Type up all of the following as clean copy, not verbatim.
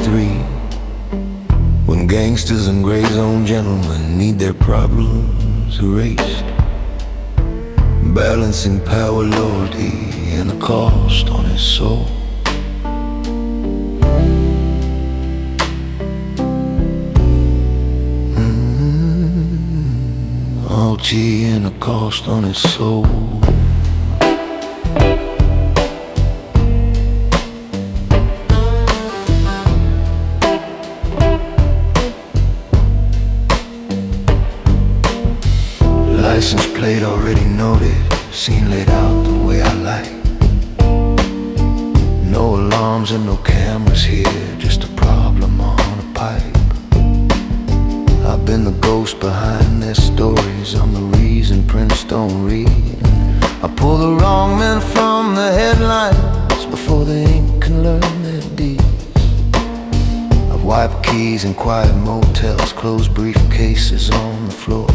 three, when gangsters and gray zone gentlemen need their problems erased, balancing power, loyalty, and the cost on his soul. All tea and the cost on his soul. License plate already noted, scene laid out the way I like. No alarms and no cameras here, just a problem on a pipe. I've been the ghost behind their stories, I'm the reason prints don't read. I pull the wrong men from the headlines before the ink can learn their deeds. I've wiped keys in quiet motels, closed briefcases on the floor.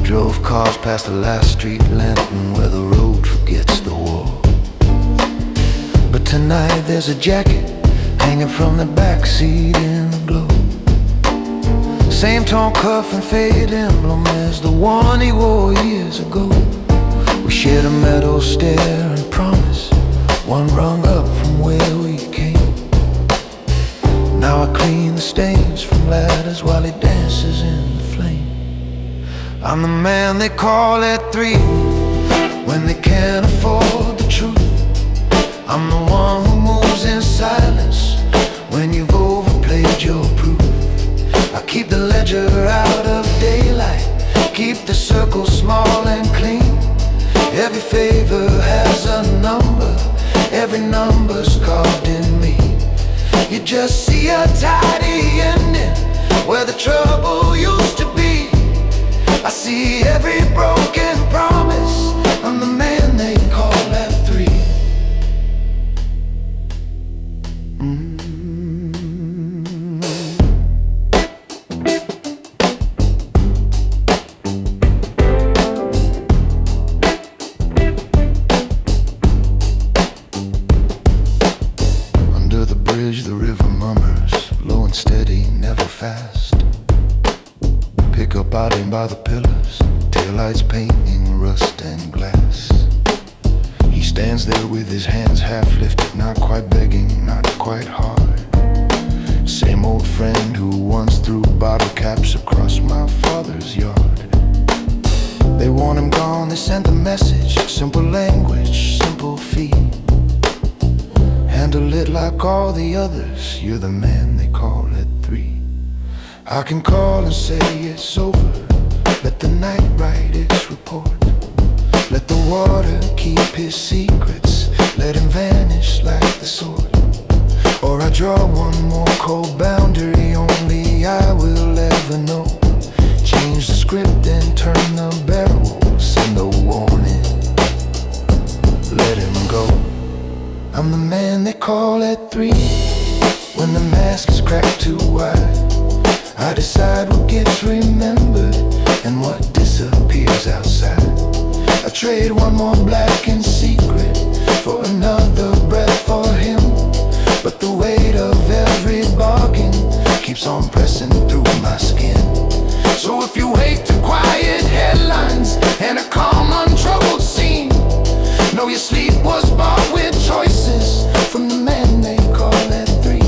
Drove cars past the last street lantern where the road forgets the war. But tonight there's a jacket hanging from the backseat in the glow. Same torn cuff and faded emblem as the one he wore years ago. We shared a metal stair and promise, one rung up from where we came. Now I clean the stains from ladders while he dances in the flame. I'm the man they call at three when they can't afford the truth. I'm the one who moves in silence when you've overplayed your proof. I keep the ledger out of daylight, keep the circle small and clean. Every favor has a number, every number's carved in me. You just see a tidy ending where the trouble used to be. I see every broken promise, I'm the man they call at three. Under the bridge the river murmurs, low and steady, never fast. Pick up out in by the pillars, taillights painting rust and glass. He stands there with his hands half lifted, not quite begging, not quite hard. Same old friend who once threw bottle caps across my father's yard. They want him gone, they send a message, simple language, simple feet. Handle it like all the others, you're the man they call at three. I can call and say it's over, let the night write its report. Let the water keep his secrets, let him vanish like the sword. Or I draw one more cold boundary, only I will ever know. Change the script and turn the barrel, send a warning, let him go. I'm the man they call at three when the mask is cracked too wide. I decide what gets remembered and what disappears outside. I trade one more blackened secret for another breath for him. But the weight of every bargain keeps on pressing through my skin. So if you wake to quiet headlines and a calm, untroubled scene, know your sleep was bought with choices from the man they call at three.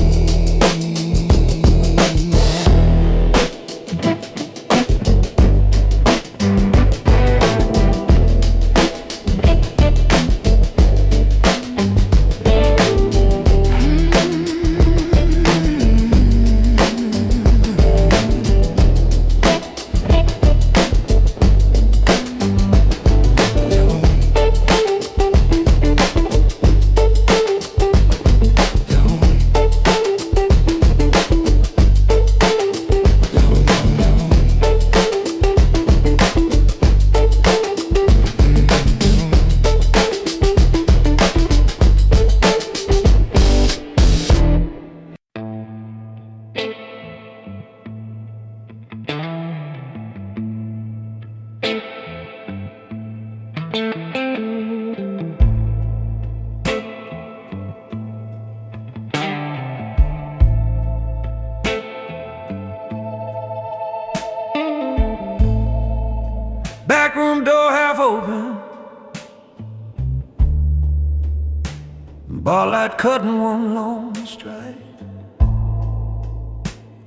room door half open, bar light cutting one long stripe,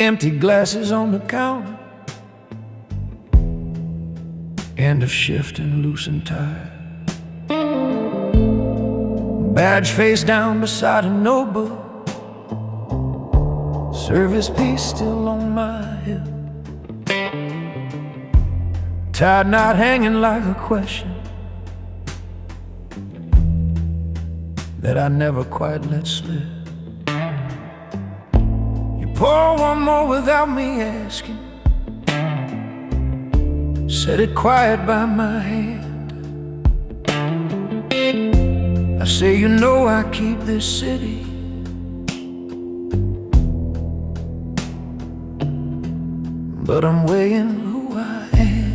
empty glasses on the counter, end of shift and loosened tie, badge face down beside a notebook, service piece still on my hip, tied knot hanging like a question that I never quite let slip. You pour one more without me asking, set it quiet by my hand. I say, you know I keep this city, but I'm weighing who I am.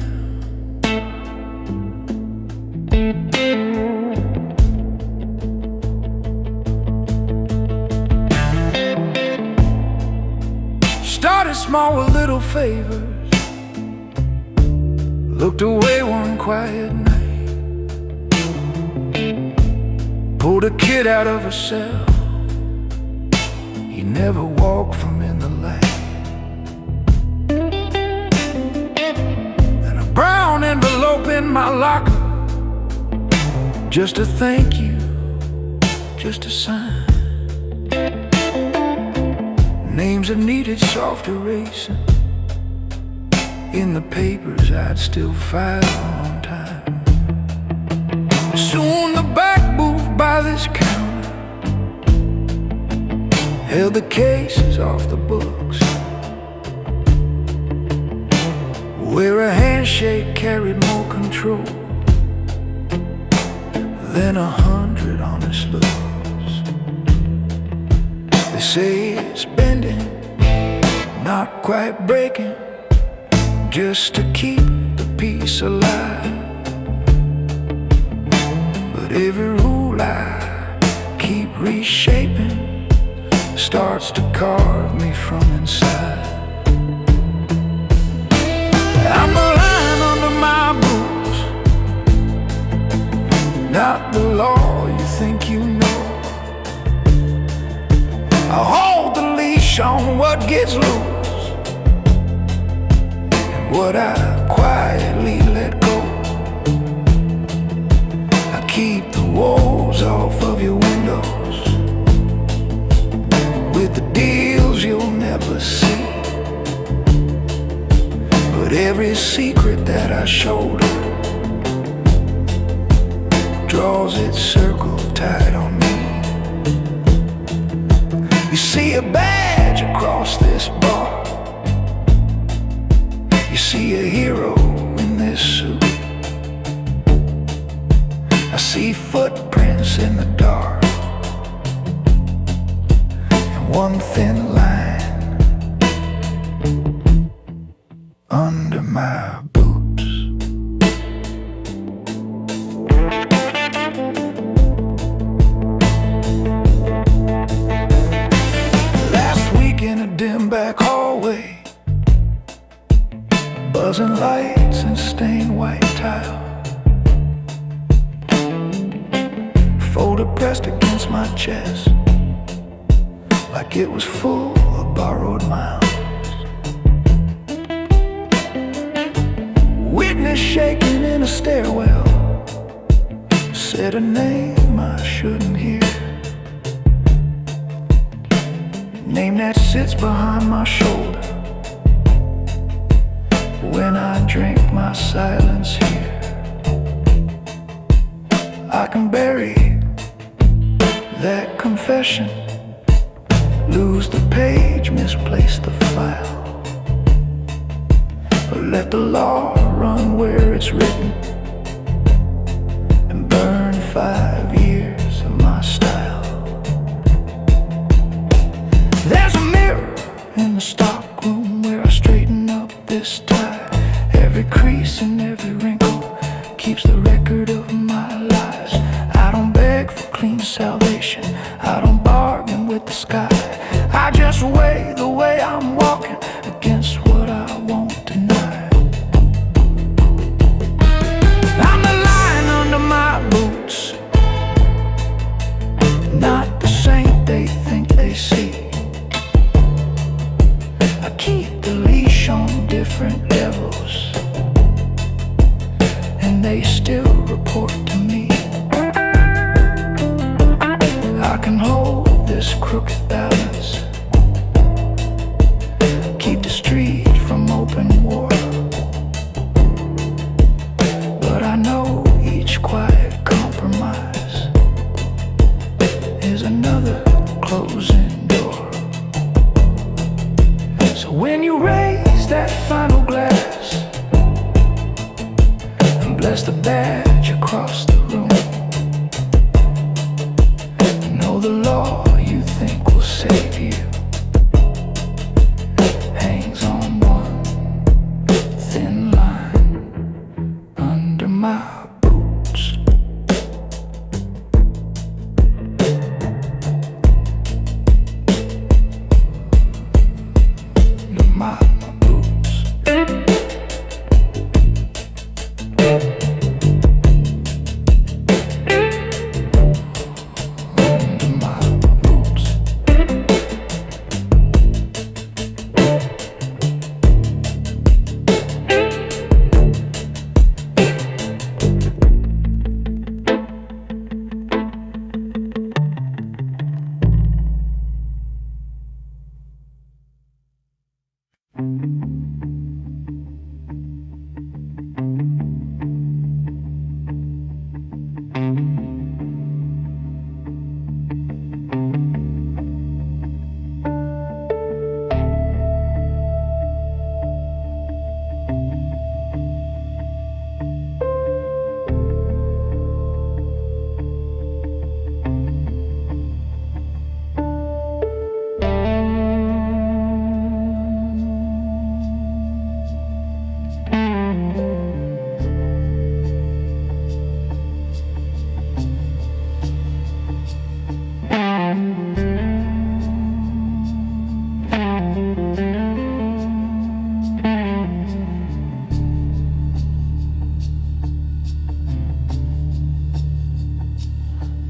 Started small with little favors, looked away one quiet night, pulled a kid out of a cell. He never walked from in the light, and a brown envelope in my locker, just a thank you, just a sign. Names that needed soft erasing, in the papers I'd still file on time. Soon the back booth by this counter held the cases off the books, where a handshake carried more control than 100 honest looks. They say it's bending, not quite breaking, just to keep the peace alive. But every rule I keep reshaping starts to carve me from inside. I'm a lion under my boots, not the law you think you know. I hold the leash on what gets loose and what I quietly let go. I keep the walls off of your windows with the deals you'll never see, but every secret that I shoulder draws its circle tight on me. You see a badge across this bar, you see a hero in this suit. I see footprints in the dark and one thin line under my boots. In a dim back hallway, buzzing lights and stained white tile, folder pressed against my chest like it was full of borrowed miles. Witness shaking in a stairwell said a name I shouldn't hear, name that sits behind my shoulder when I drink my silence here. I can bury that confession, lose the page, misplace the file, or let the law run where it's written and burn 5 years of my style. There's a mirror in the stockroom where I straighten up this tie. Every crease and every wrinkle keeps the record of my lies. I don't beg for clean salvation, I don't bargain with the sky. I just weigh the way I'm walking against what I won't deny. different devils, and they still report to me. I can hold this crooked balance, keep the street from open war. But I know each quiet compromise is another closing door. So when you raise that final glass and bless the badge across the room, know the law you think will save you hangs on one thin line under my boots. Under my boots. Under my boots.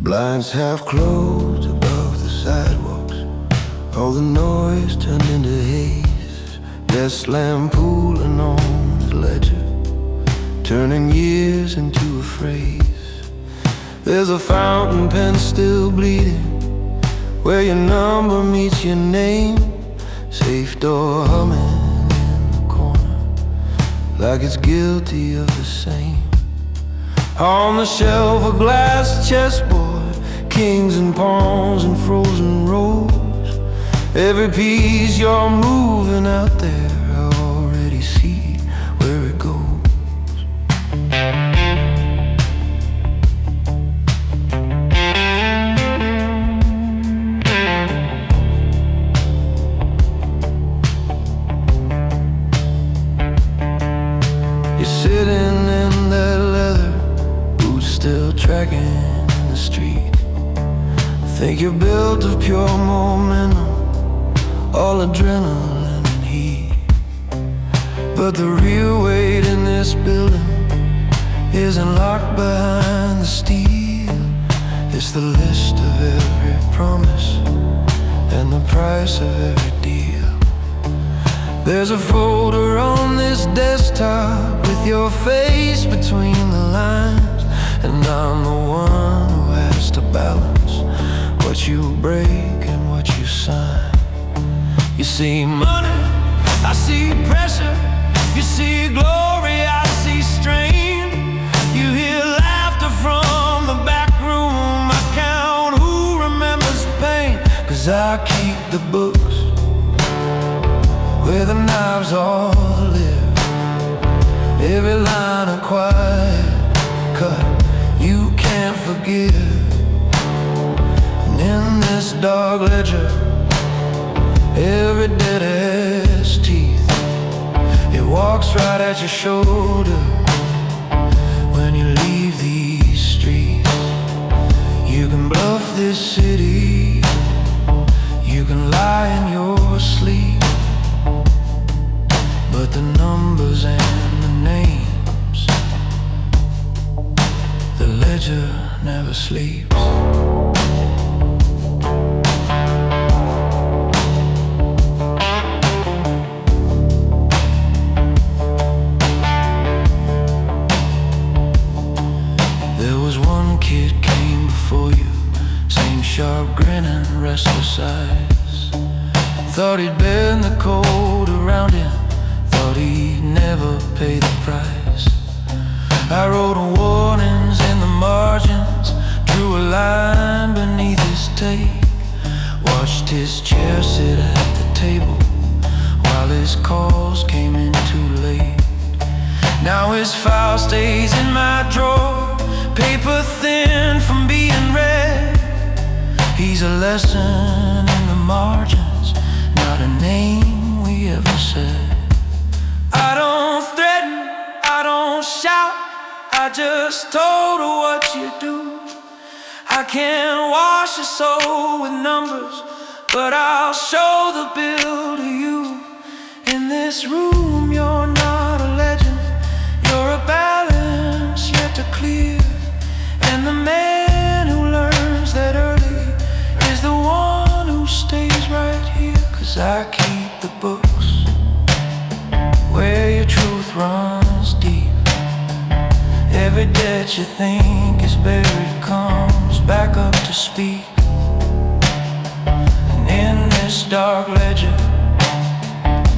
Blinds half closed above the sidewalks, all the noise turned into haze. Desk lamp pooling on the ledger, turning years into a phrase. There's a fountain pen still bleeding, where your number meets your name. Safe door humming in the corner, like it's guilty of the same. On the shelf a glass chessboard, kings and pawns and frozen rows. Every piece you're moving out there, I already see where it goes. You're sitting in that leather, boots still tracking in the street. Think you're built of pure momentum, all adrenaline and heat. But the real weight in this building isn't locked behind the steel. It's the list of every promise and the price of every deal. There's a folder on this desktop with your face between the lines, and I'm the one who has to balance what you break and what you sign. You see money, I see pressure. You see glory, I see strain. You hear laughter from the back room. I count who remembers pain, 'cause I keep the books where the knives all live. Every line of quiet cut you can't forgive. And in this dark ledger, every dead-ass teeth, it walks right at your shoulder. When you leave these streets, you can bluff this city, you can lie in your sleep, but the numbers and the names, the ledger never sleeps. Thought he'd bend the cold around him, thought he'd never pay the price. I wrote warnings in the margins, drew a line beneath his take. Watched his chair sit at the table while his calls came in too late. Now his file stays in my drawer, paper thin from being read. He's a lesson in the margins, not a name we ever said. I don't threaten, I don't shout, I just told her what you do. I can't wash your soul with numbers, but I'll show the bill to you. In this room you're not a legend, you're a balance yet to clear. And the man who learns that early is the one who stays right here. 'Cause I keep the books where your truth runs deep. Every debt you think is buried comes back up to speak. And in this dark ledger,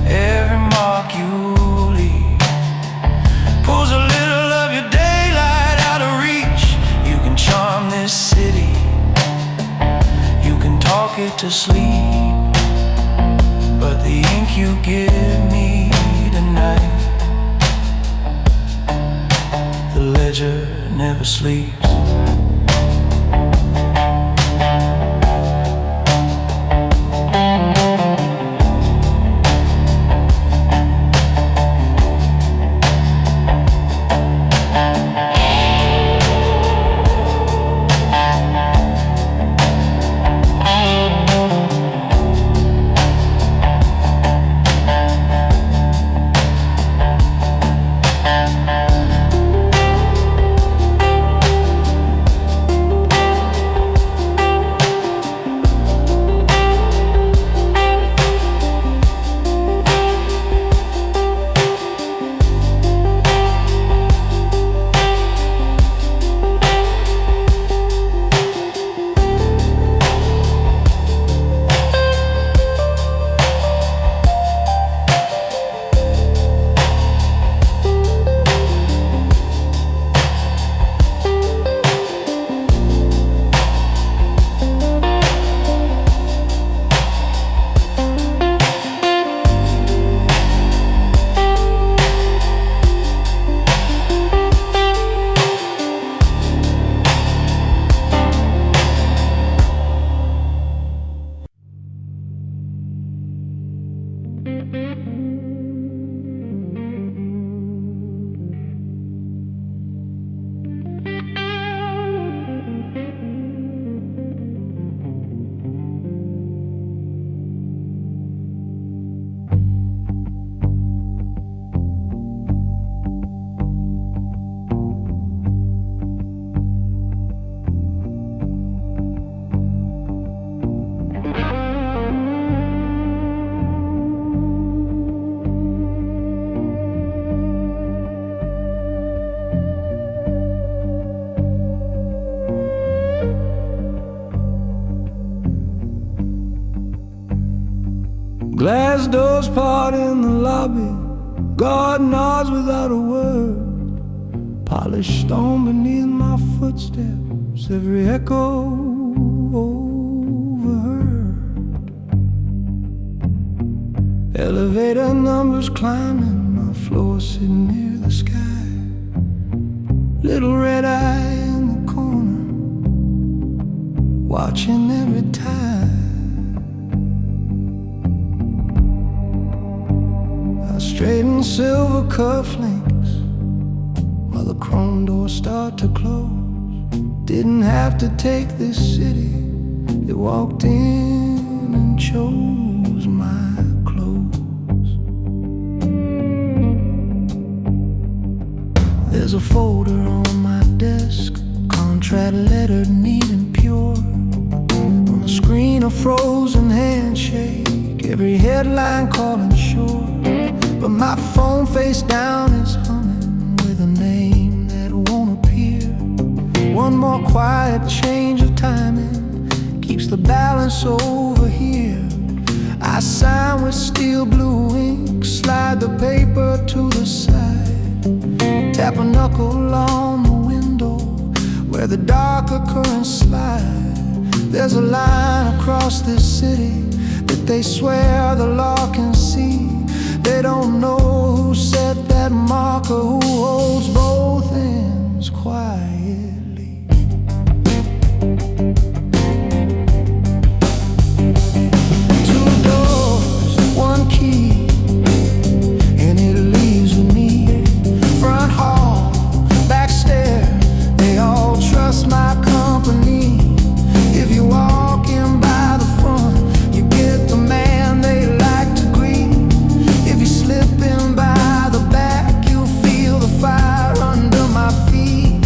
every mark you leave pulls a little of your daylight out of reach. You can charm this city, you can talk it to sleep, but the ink you give me tonight, the ledger never sleeps. Glass doors part in the lobby, God nods without a word. Polished stone beneath my footsteps, every echo overheard. Elevator numbers climbing, my floor sitting near the sky. Little red eye in the corner, watching every tide. Straighten silver cufflinks while the chrome doors start to close. Didn't have to take this city, they walked in and chose my clothes. There's a folder on my desk, contract lettered neat and pure. On the screen a frozen handshake, every headline calling short. But my phone face down is humming with a name that won't appear. One more quiet change of timing keeps the balance over here. I sign with steel blue ink, slide the paper to the side, tap a knuckle on the window where the darker currents slide. There's a line across this city that they swear the law can see. They don't know who set that marker, who holds both ends quietly. Two doors, one key, and it leaves with me. Front hall, back stair, they all trust my company. If you walk in by the front, you get the man they like to greet. If you slip in by the back, you'll feel the fire under my feet.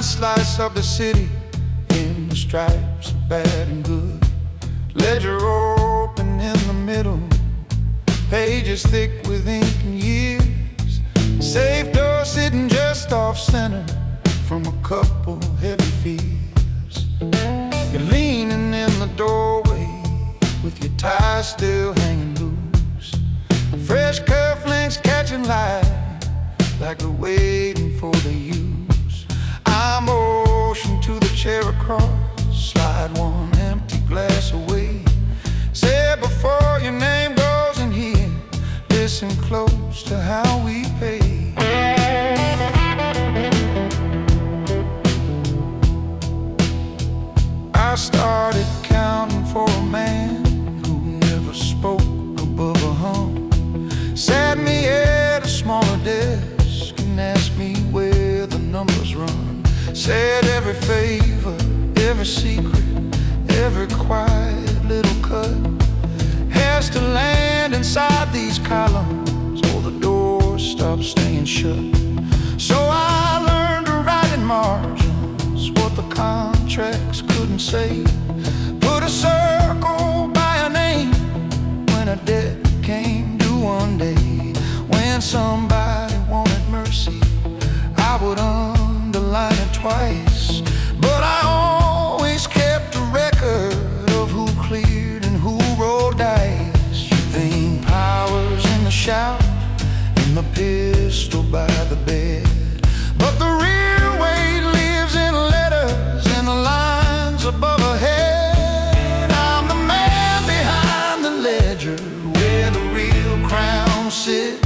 line slice up the city in the stripes of bad and good. Ledger open in the middle, pages thick with ink and years. Safe door sitting just off center from a couple heavy fears. You're leaning in the doorway with your tie still hanging loose. Fresh cufflinks catching light like they're waiting for the use. I motion to the chair across, slide one empty glass away. Say before your name goes in here, listen close to how we pay. I started counting for a man who never spoke above a hum. Sat me at a smaller desk and asked me where the numbers run. Said every favor, every secret, every quiet little cut has to land inside these columns or the door stops staying shut. So I learned to write in margins what the contracts couldn't say. Put a circle by a name when a debt came due one day. When somebody wanted mercy, I would underline it twice. But I always kept a record of who cleared and who rolled dice. You think power's in the shout and the pistol by the bed, but the real weight lives in letters and the lines above her head. I'm the man behind the ledger, where the real crowns sit,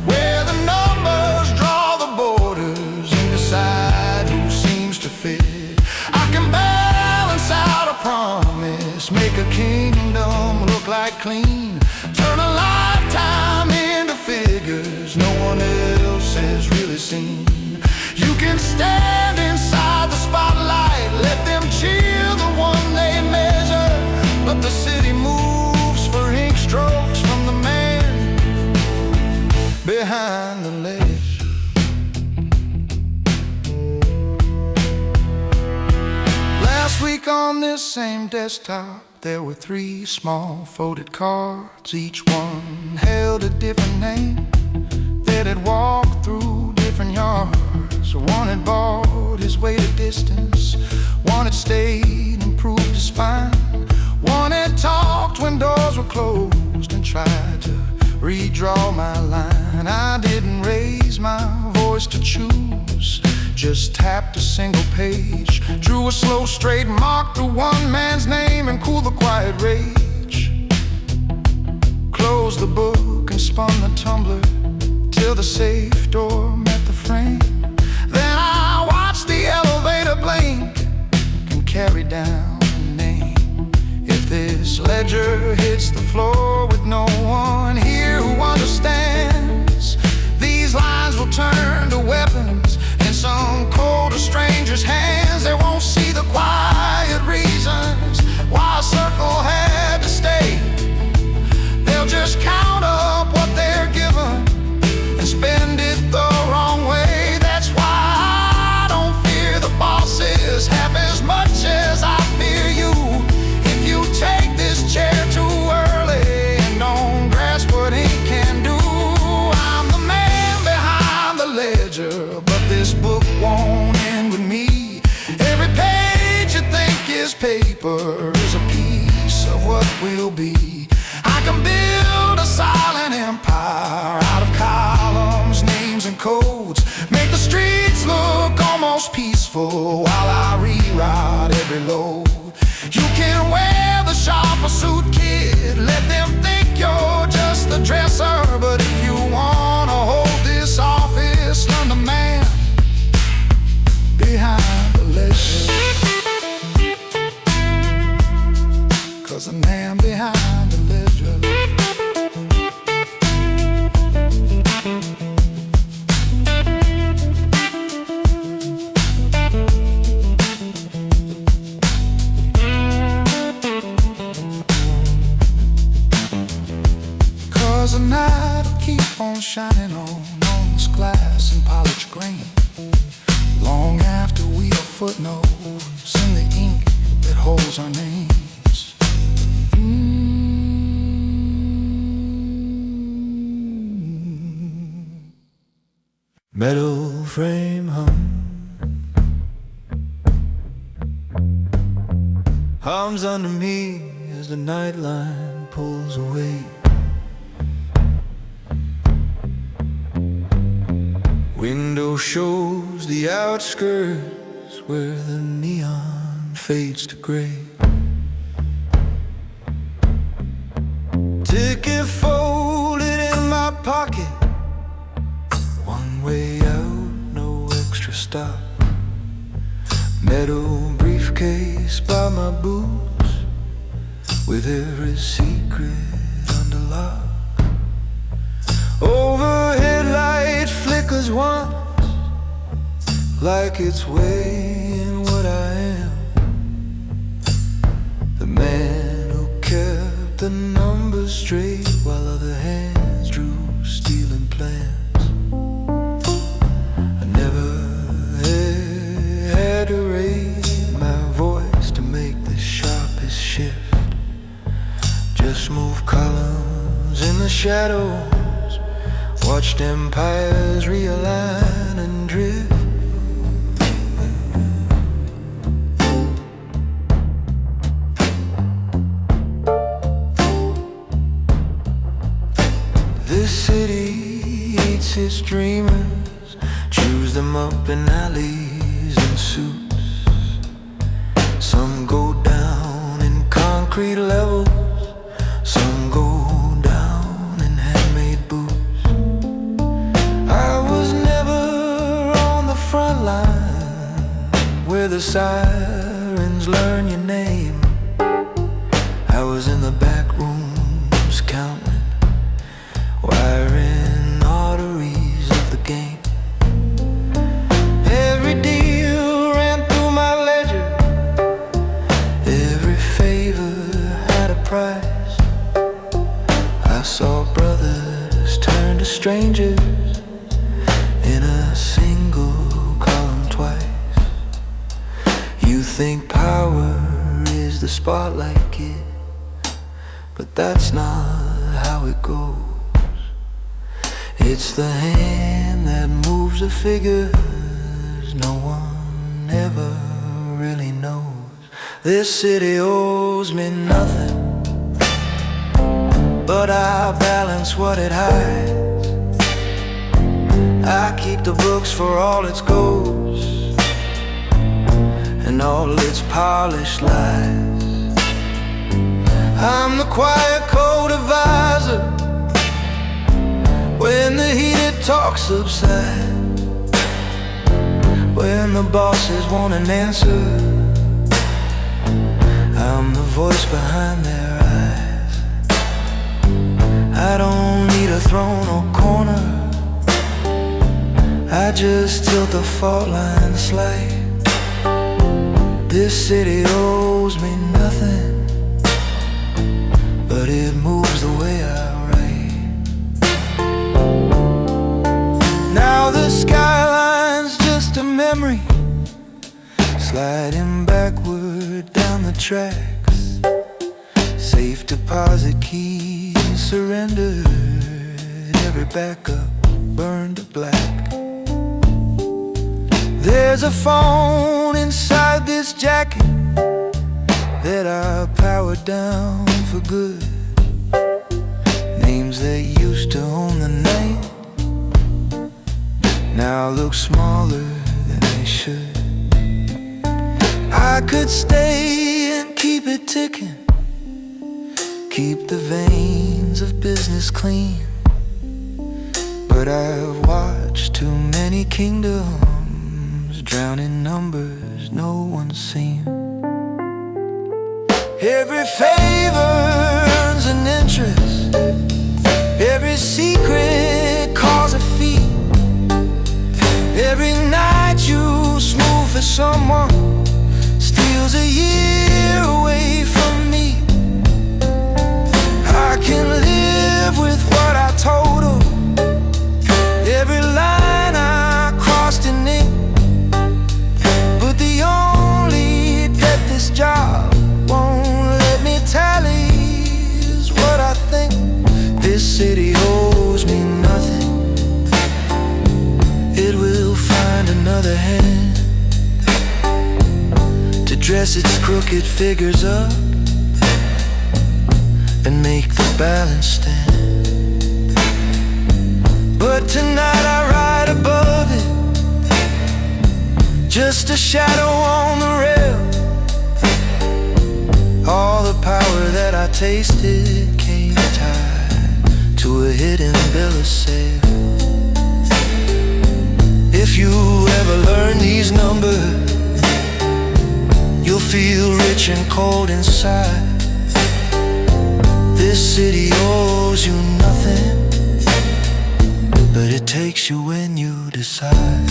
where the numbers draw the borders and decide who seems to fit. I can balance out a promise, make a kingdom look like clean, turn a lifetime into figures no one else has really seen. You can stand inside the spotlight, let them cheer the one they measure, but the city moves for ink strokes from the man behind the ledger. Last week on this same desktop, there were 3 small folded cards. Each one held a different name that had walked through different yards. One had bought his way to distance, one had stayed and proved his spine. One had talked when doors were closed and tried to redraw my line. I didn't raise my voice to choose, just tapped a single page, drew a slow straight mark through one man's name and cooled the quiet rage. Closed the book and spun the tumbler till the safe door met the frame. Then I watched the elevator blink and carry down a name. If this ledger hits the floor with no one here who understands, these lines will turn to weapons in some cold stranger's hands. They won't see the quiet reasons why a circle had to stay. They'll just count up what they're given and spend it the wrong way. That's why I don't fear the bosses half as much as I fear you. If you take this chair too early and don't grasp what he can do, I'm the man behind the ledger, but this book won't end with me. Every page you think is paper is a piece of what will be. I can build a silent empire out of columns, names and codes, make the streets look almost peaceful while I rewrite every load. You can wear the sharper suit, kid, let them think you're just the dresser, but if you wanna hold this office, learn the man behind the ledger. 'Cause the man behind the ledger. 'Cause the night will keep on shining on this glass and polished grain long after we footnotes in the ink that holds our names. Metal frame hum, hums under me as the nightline pulls away. Window shows the outskirts where the neon fades to gray. Ticket folded in my pocket, one way out, no extra stop. Metal briefcase by my boots, with every secret under lock. Overhead light flickers once, like it's weighing what I am. The man who kept the numbers straight while other hands drew stealing plans. I never had to raise my voice to make the sharpest shift. Just move columns in the shadows, watched empires realign and drift. This city eats its dreamers, chews them up in alleys and suits. Some go down in concrete levels, some go down in handmade boots. I was never on the front line where the sirens learn your name. I was in the back rooms counting, wiring arteries of the game. Every deal ran through my ledger, every favor had a price. I saw brothers turn to strangers in a single column twice. You think power is the spotlight, kid, but that's not how it goes. It's the hand that moves the figures no one ever really knows. This city owes me nothing, but I balance what it hides. I keep the books for all its ghosts and all its polished lies. I'm the quiet co-divisor when the heated talk subsides, when the bosses want an answer, I'm the voice behind their eyes. I don't need a throne or corner, I just tilt the fault line slight. This city owes me nothing, but it moves the way I write. Now the skyline's just a memory, sliding backward down the tracks. Safe deposit keys surrendered, every backup burned to black. There's a phone inside this jacket that I powered down for good. Names that used to own the night now look smaller than they should. I could stay and keep it ticking, keep the veins of business clean, but I've watched too many kingdoms drown in numbers no one's seen. Every favor earns an interest, every secret calls a fee. Every night you smooth for someone steals a year away from me. I can live with what I told her, every line I crossed in ink, but the dress its crooked figures up and make the balance stand. But tonight I ride above it, just a shadow on the rail. All the power that I tasted came tied to a hidden bill of sale. If you ever learn these numbers, you'll feel rich and cold inside. This city owes you nothing, but it takes you when you decide.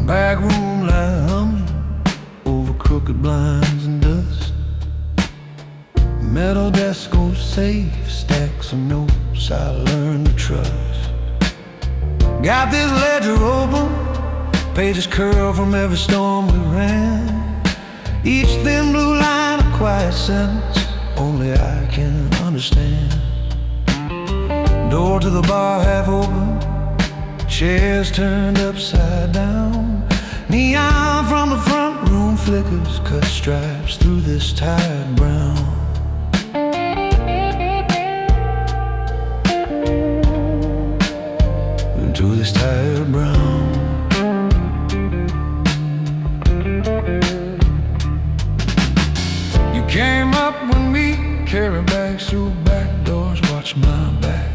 Back room light humming over crooked blinds and dust. Metal desk goes safe, stacks of notes I learned to trust. Got this ledger open, pages curl from every storm we ran. Each thin blue line a quiet sentence only I can understand. Door to the bar half open, chairs turned upside down. Neon from the front room flickers, cut stripes through this tired brown. Into this tired brown. You came up with me, carry bags through back doors, watch my back.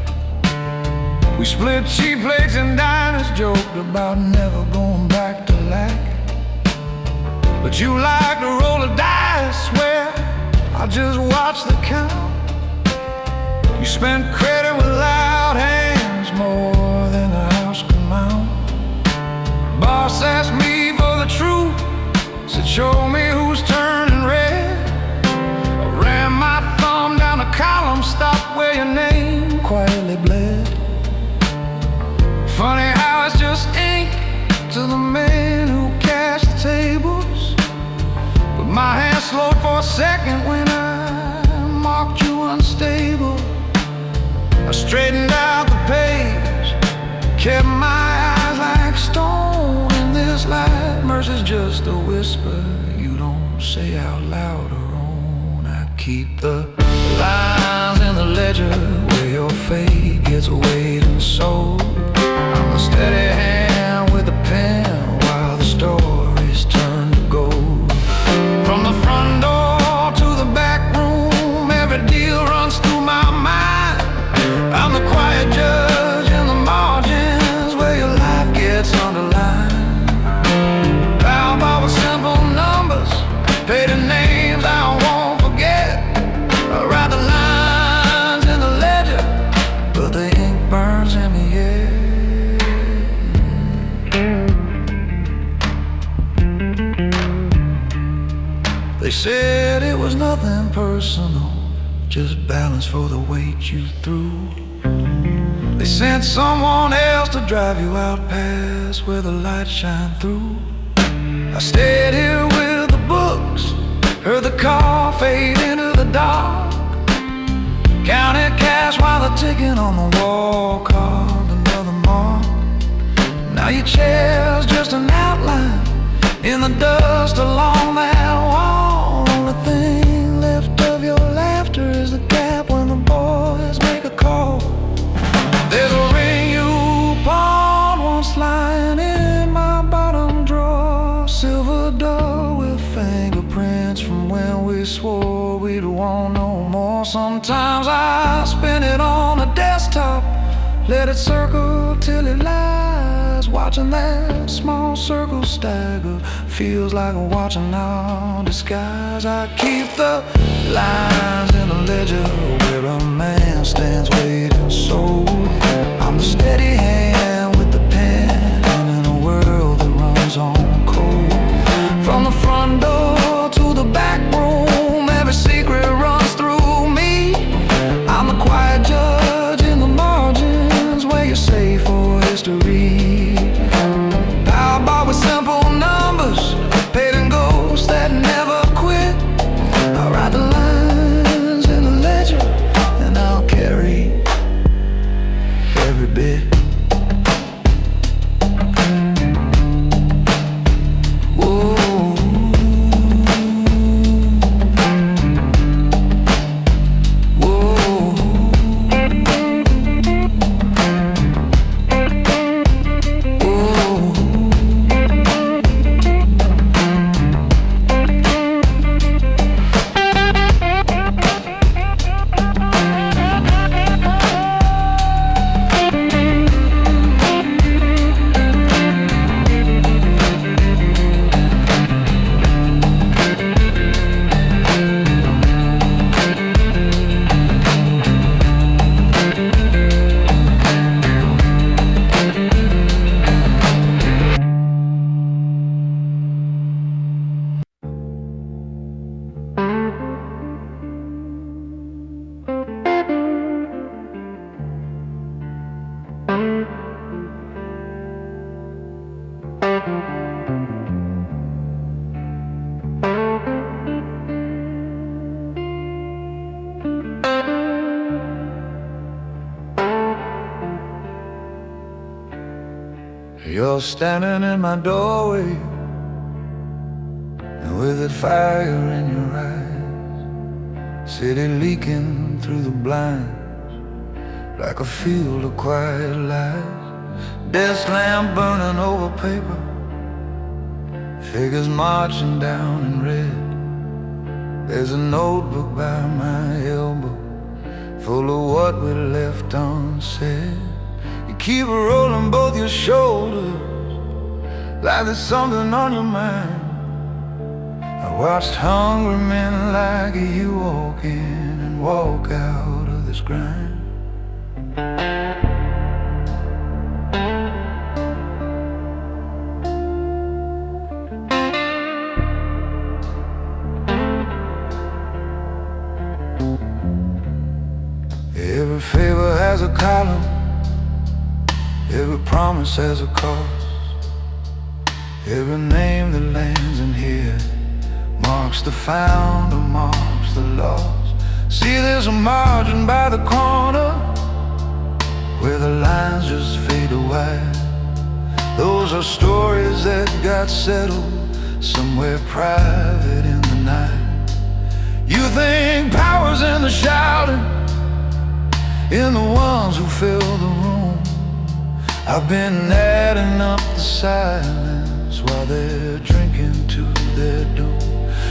We split cheap plates and diners, joked about never going back to lack. But you like to roll the dice, swear I just watch the count. You spent credit with loud hands, more than a house can mount. Boss asked me for the truth, said show me who's turning red. I ran my thumb down the column, stopped where your name quietly bled. Funny how it's just ink to the man who cashed the tables. But my hand slowed for a second when I marked you unstable. I straightened out the page, kept my eyes like stone in this light. Mercy's just a whisper you don't say out loud or own. I keep the lines in the ledger where your fate gets weighed and sold. I'm a steady hand with a pen while the stories turn to gold. From the front door to the back room, every deal runs through my mind. I'm the quiet judge in the margins where your life gets underlined. Bound by with simple numbers, pay the names I won't forget. I write the lines in the ledger, but the ink burns in me yet. They said it was nothing personal, just balance for the weight you threw. They sent someone else to drive you out past where the lights shine through. I stayed here with the books, heard the car fade into the dark, counted cash flash while the ticking on the wall called another mark. Now your chair's just an outline in the dust along that wall. Only thing left of your laughter is the gap when the boys make a call. There's a ring you pawned once lying in my bottom drawer, silver door with fingerprints from when we swore we'd want no more. Sometimes I spin it on the desktop, let it circle till it lies. Watching that small circle stagger feels like watching our disguise. I keep the lines in the ledger where a man stands waiting. So I'm the steady hand with the pen, and in a world that runs on cold. From the front door to the back room, every secret runs through me. I'm the quiet judge in the margins where you're safe for history. Power bought with simple numbers, paid in ghosts that never quit. I write the lines in the ledger, and I'll carry every bit. You're standing in my doorway, and with that fire in your eyes, city leaking through the blinds like a field of quiet lies. Desk lamp burning over paper, figures marching down in red. There's a notebook by my elbow, full of what we left unsaid. You keep rolling both your shoulders like there's something on your mind. I watched hungry men like you walk in and walk out of this grind. Every favor has a column, every promise has a cost. Every name that lands in here marks the found or marks the lost. See, there's a margin by the corner where the lines just fade to white. Those are stories that got settled somewhere private in the night. You think power's in the shouting, in the ones who fill the room. I've been adding up the silence while they're drinking to their doom.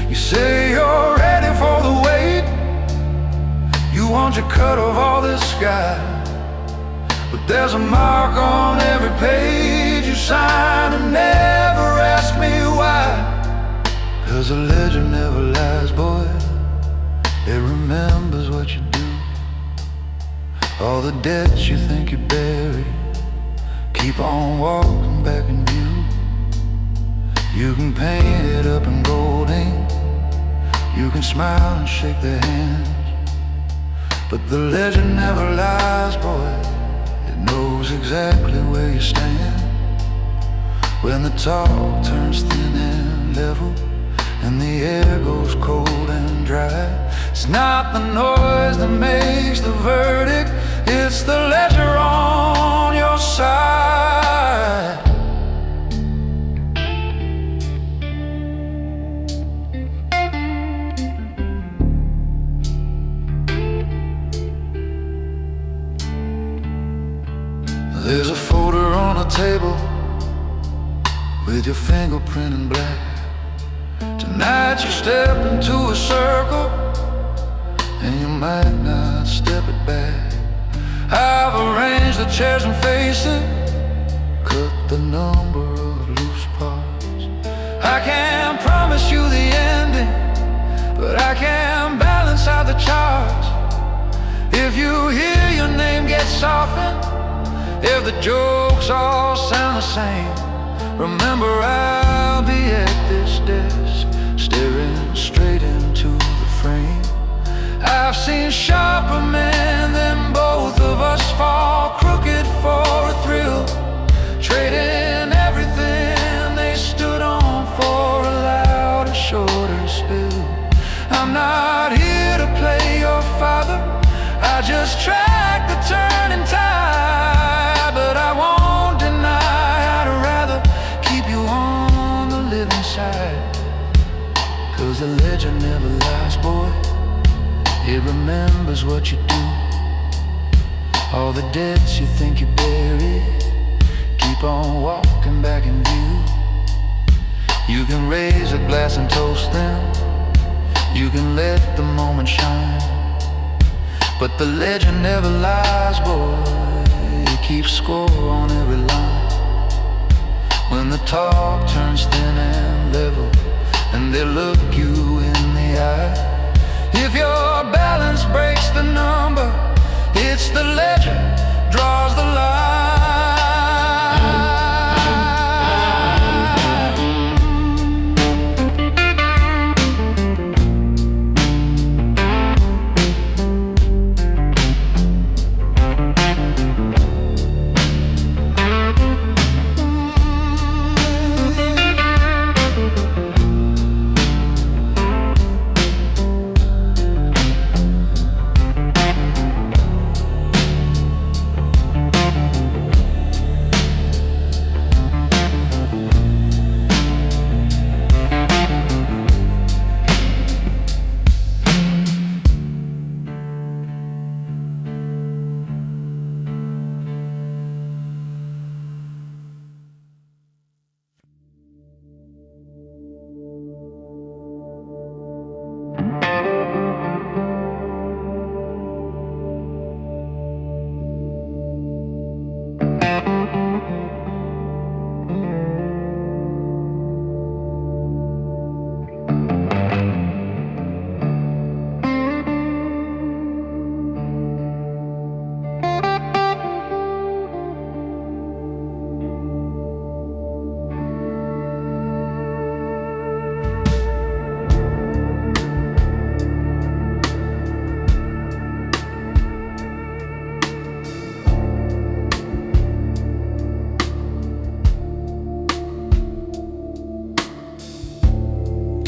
You say you're ready for the wait, you want your cut of all this sky, but there's a mark on every page you sign, and never ask me why. 'Cause a legend never lies, boy, it remembers what you do. All the debts you think you buried keep on walking back in view. You can paint it up in gold ink, you can smile and shake their hands, but the legend never lies, boy, it knows exactly where you stand. When the talk turns thin and level, and the air goes cold and dry, it's not the noise that makes the verdict, There's a folder on a table with your fingerprint in black. Tonight you step into a circle and you might not step it back. I've arranged the chairs and faces, cut the number of loose parts. I can't promise you the ending, but I can balance out the charts. If you hear your name get softened, if the jokes all sound the same, remember I'll be at this desk, staring straight into the frame. I've seen sharper men than both of us fall crooked for a thrill, trading everything they stood on for a louder, shorter spill. I'm not here to play your father, I just track the turning tide. But I won't deny I'd rather keep you on the living side. 'Cause the legend never lies, boy, it remembers what you do. All the debts you think you buried keep on walking back in view. You can raise a glass and toast them, you can let the moment shine, but the legend never lies, boy, it keeps score on every line. When the talk turns thin and level and they look you in the eye, if your balance breaks the number, it's the legend draws the line.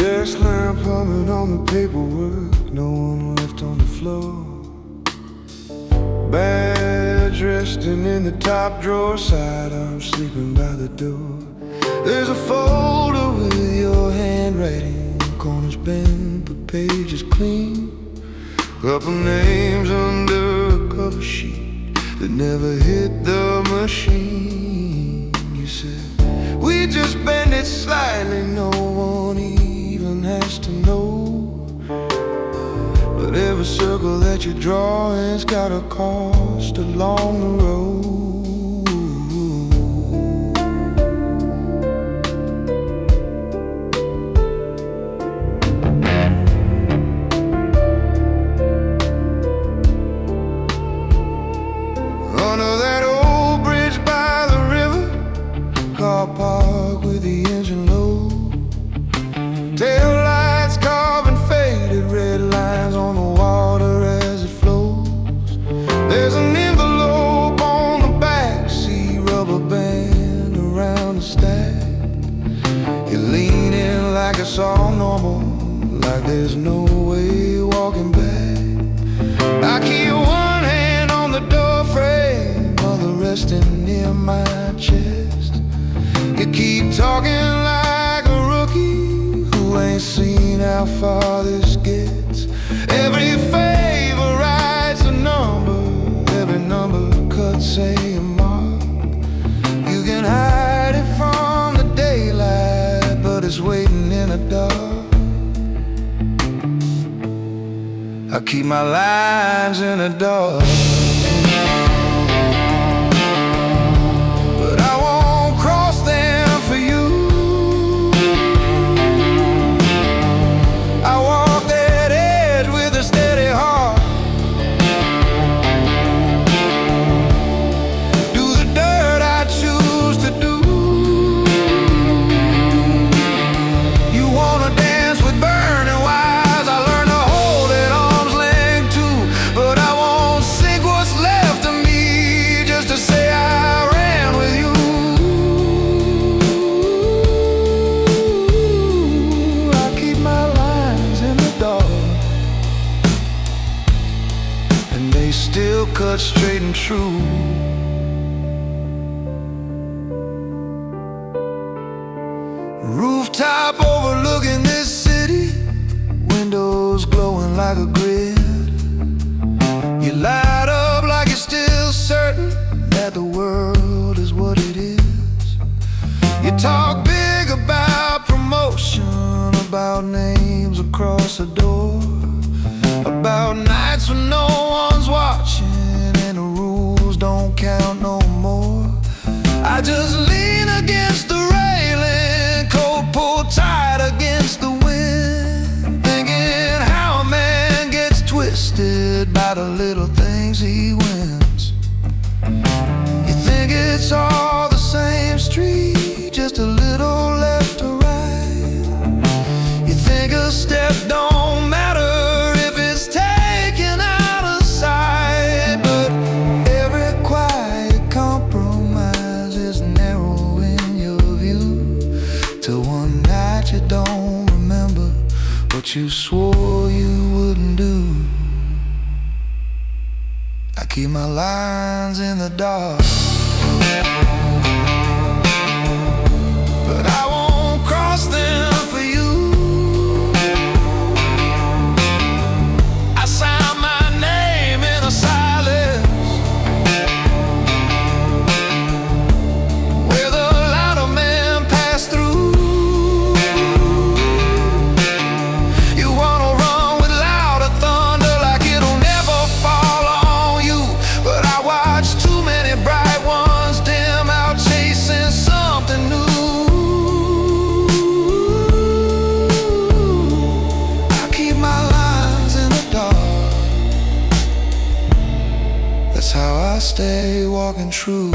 Desk lamp humming on the paperwork, no one left on the floor. Badge resting in the top drawer, sidearm sleeping by the door. There's a folder with your handwriting, corners bent but pages clean. Couple names under a cover sheet that never hit the machine. You said, we just bend it slightly, no one even has to know. But every circle that you draw has got a cost along the road. Under that old bridge by the river, car park with the engine low, tail lights carving faded red lines on the water as it flows. There's an envelope on the back seat, rubber band around the stack. You're leaning like it's all normal, like there's no way walking back. I keep one hand on the door frame, other resting near my chest. You keep talking like a rookie who ain't seen how far this gets. Every favor writes a number, every number cuts a mark. I keep my lines in the dark. But I won't cross them for you. I walk that edge with a steady heart. Do the dirt I choose to do. You wanna dance with burning wires, I learned to hold at arm's length too. But I won't sink what's left of me just to say I ran with you. I keep my lines in the dark, and they still cut straight and true. Rooftop overlooking this city, windows glowing like a grid. You light up like you're still certain that the world is what it is. You talk big about promotion, about names across the door, about nights when no one's watching and the rules don't count no more. I just lean against the railing, coat pulled tight against the wind, thinking how a man gets twisted by the little things he wins. You think it's all the same street, just a little left or right. You think a step don't matter if it's taken out of sight. But every quiet compromise is narrowing your view, till one night you don't remember what you swore you wouldn't do. I keep my lines in the dark, but I won't cross them for you. I sign my name in a silence where the louder men pass through. You wanna run with louder thunder like it'll never fall on you, but I watch too many bright ones dim out chasing something new. I keep my lines in the dark, that's how I stay walking true.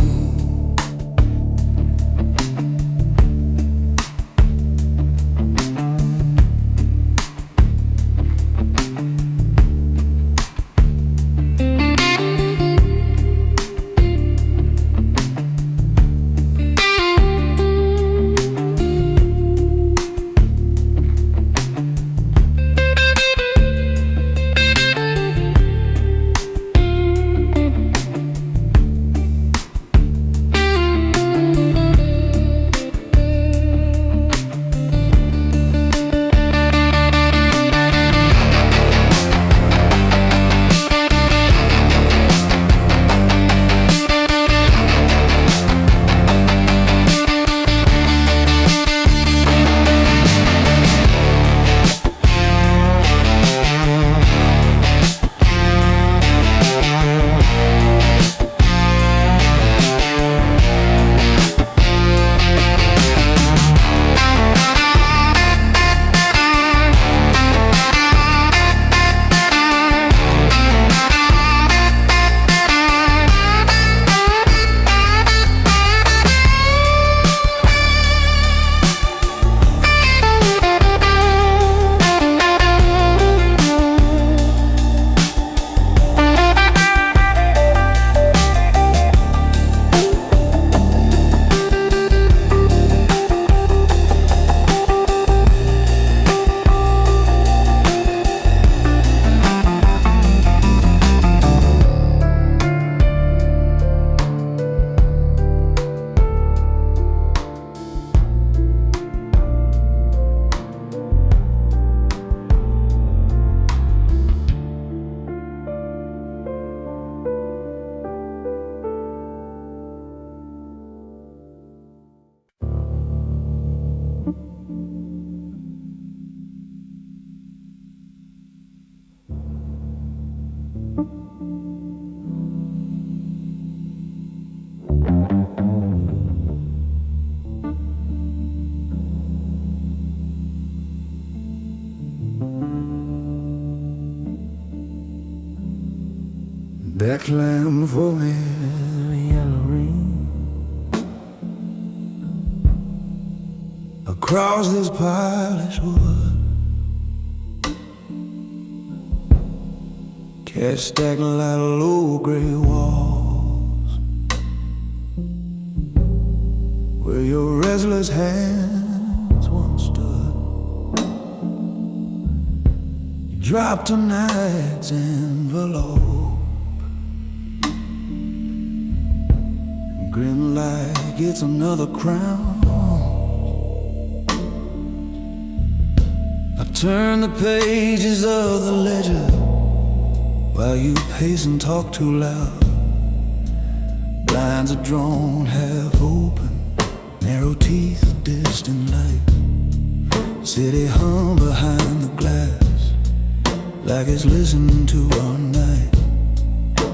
Black lamb for me, yellow rain. Across this polished wood, cast stacked like low gray walls, where your restless hands once stood. You dropped tonight's envelope, grin like it's another crown. I turn the pages of the ledger while you pace and talk too loud. Blinds are drawn half open, narrow teeth, distant light. City hum behind the glass, like it's listening to our night.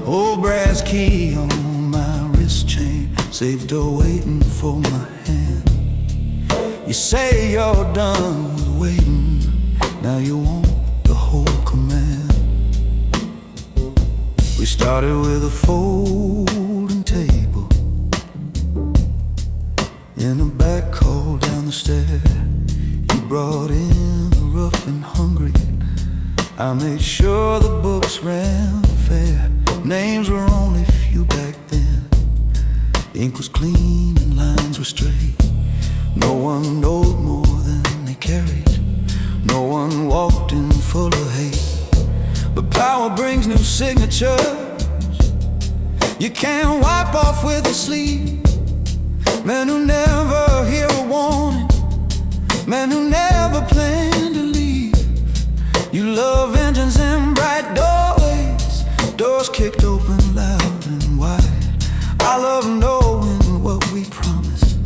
Old brass key on my wrist chain, safe door waiting for my hand. You say you're done with waiting, now you want the whole command. We started with a folding table in a back hall down the stair. You brought in the rough and hungry, I made sure the books ran fair. Names were only few back then, ink was clean and lines were straight. No one owed more than they carried, no one walked in full of hate. But power brings new signatures you can't wipe off with a sleeve. Men who never hear a warning, men who never plan to leave. You love engines and bright doorways, doors kicked open loud and wide. I love knowing what we promised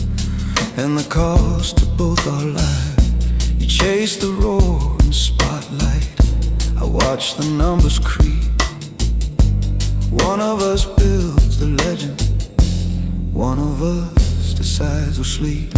and the cost of both our lives. You chase the roaring spotlight, I watch the numbers creep. One of us builds the legend, one of us decides we'll sleep.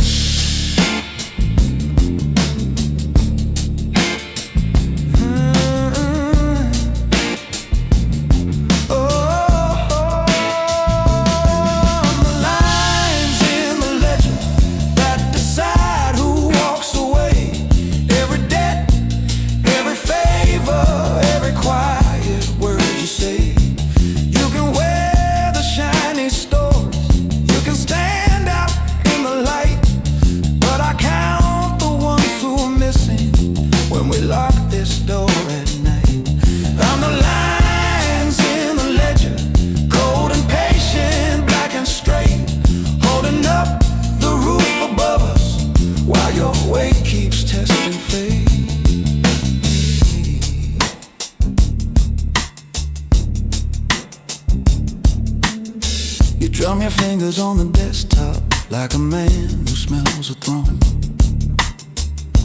You drum your fingers on the desktop like a man who smells a throne.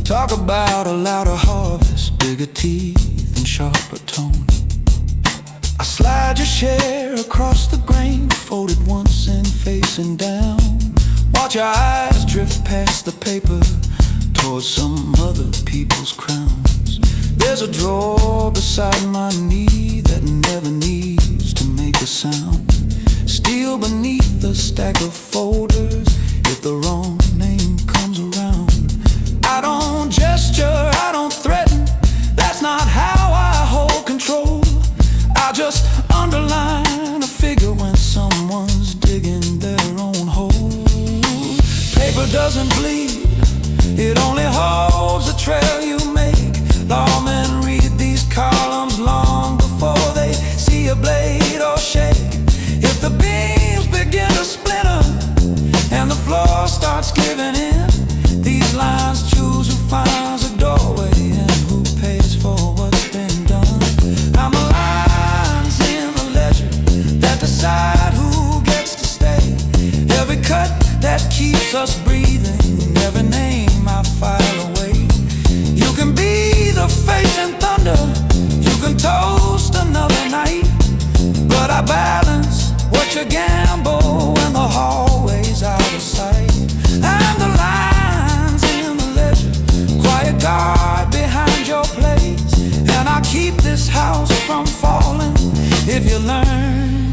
Talk about a louder harvest, bigger teeth and sharper tone. I slide your share across the grain, folded once and facing down. Watch your eyes drift past the paper towards some other people's crowns. There's a drawer beside my knee that never needs to make a sound. Steel beneath the stack of folders if the wrong name comes around. I don't gesture, I don't threaten, that's not how I hold control. I just underline a figure when someone's digging their own hole. Paper doesn't bleed, it only holds the trail you make. Lawmen read these columns long before they see a blade or shake. If the beams begin to splinter and the floor starts giving in, these lines choose who finds a doorway and who pays for what's been done. I'm the lines in the ledger that decide who gets to stay. Every cut that keeps us breathing, every name I file away. You can be the face and thunder, you can toast another night, but I balance what you gamble when the hallway's out of sight. And the lines in the ledger, quiet guard behind your place, and I keep this house from falling if you learn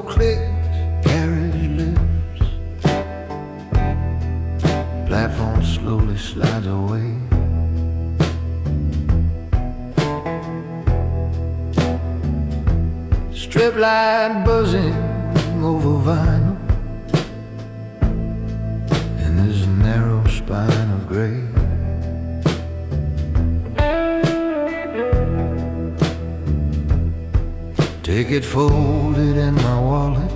clicks, carriage lifts, platform slowly slides away. Strip light buzzing over vinyl in this narrow spine of gray. Ticket folded in my wallet,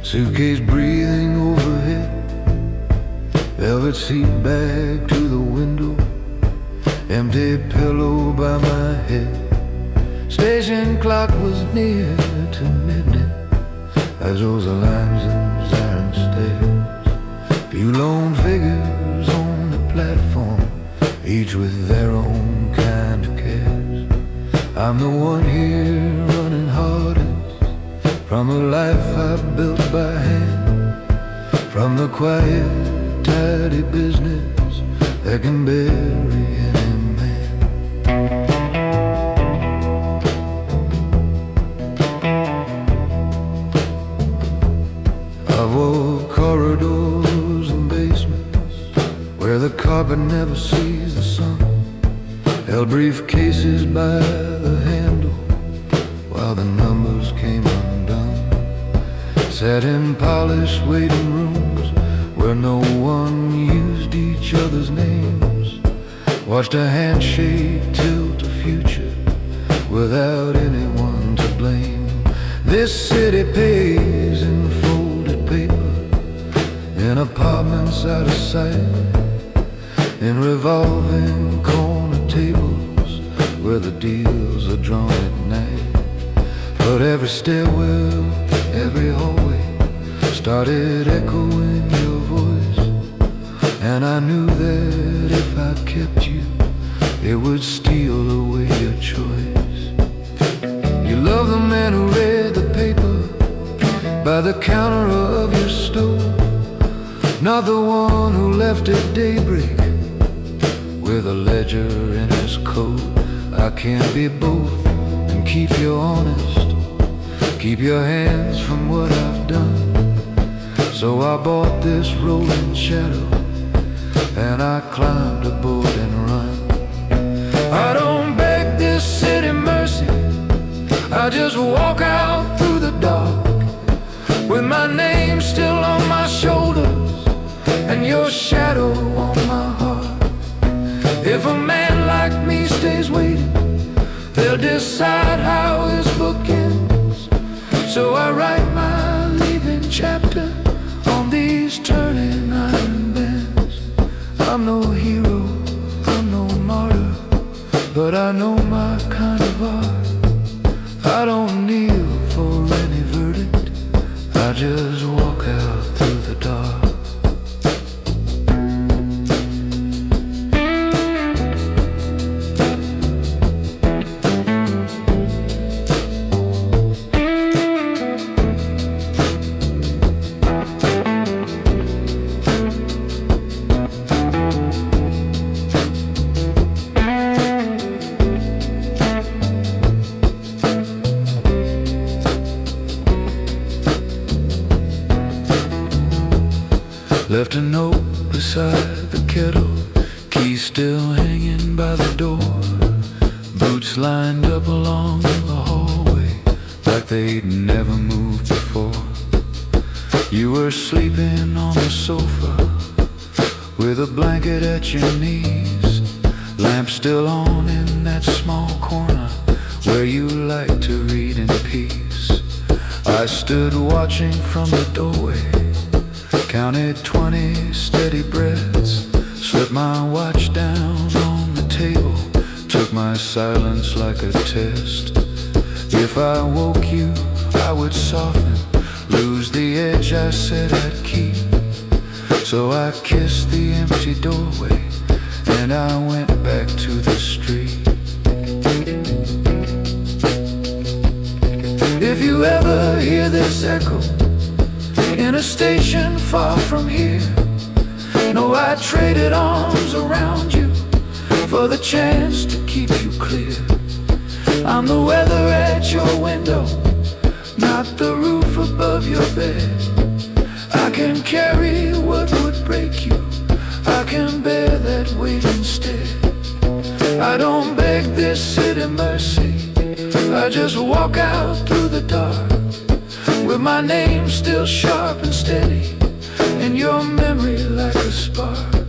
suitcase breathing overhead, velvet seat bag to the window, empty pillow by my head. Station clock was near to midnight as those lines and siren stairs. Few lone figures on the platform, each with their own kind of cares. I'm the one here running hardest from a life I built by hand, from the quiet, tidy business that can bury any man. I've walked corridors and basements where the carpet never sees the sun, held briefcases by the handle while the numbers came undone, sat in polished waiting rooms where no one used each other's names, watched a handshake tilt a future without anyone to blame. This city pays in folded paper, in apartments out of sight, in revolving corner tables where the deals are drawn at night. But every stairwell, every hallway started echoing your voice, and I knew that if I kept you, it would steal away your choice. You love the man who read the paper by the counter of your stove, not the one who left at daybreak with a ledger in his coat. I can't be both and keep you honest, keep your hands from what I've done. So I bought this rolling shadow and I climbed aboard and run. I don't beg this city mercy, I just walk out through the dark with my name still on my shoulders and your shadow on my heart. If a man like me stays waiting, they'll decide how his book ends. So I write my leaving chapter on these turning iron bends. I'm no hero, I'm no martyr, but I know my kind of art. I don't kneel for any verdict, I just walk out through the dark. Left a note beside the kettle, key still hanging by the door, boots lined up along the hallway like they'd never moved before. You were sleeping on the sofa with a blanket at your knees, lamp still on in that small corner where you like to read in peace. I stood watching from the doorway, counted 20 steady breaths, slipped my watch down on the table, took my silence like a test. If I woke you, I would soften, lose the edge I said I'd keep. So I kissed the empty doorway and I went back to the street. If you ever hear this echo in a station far from here, know I traded arms around you for the chance to keep you clear. I'm the weather at your window, not the roof above your bed. I can carry what would break you, I can bear that weight instead. I don't beg this city mercy, I just walk out through the dark, with my name still sharp and steady, in your memory like a spark.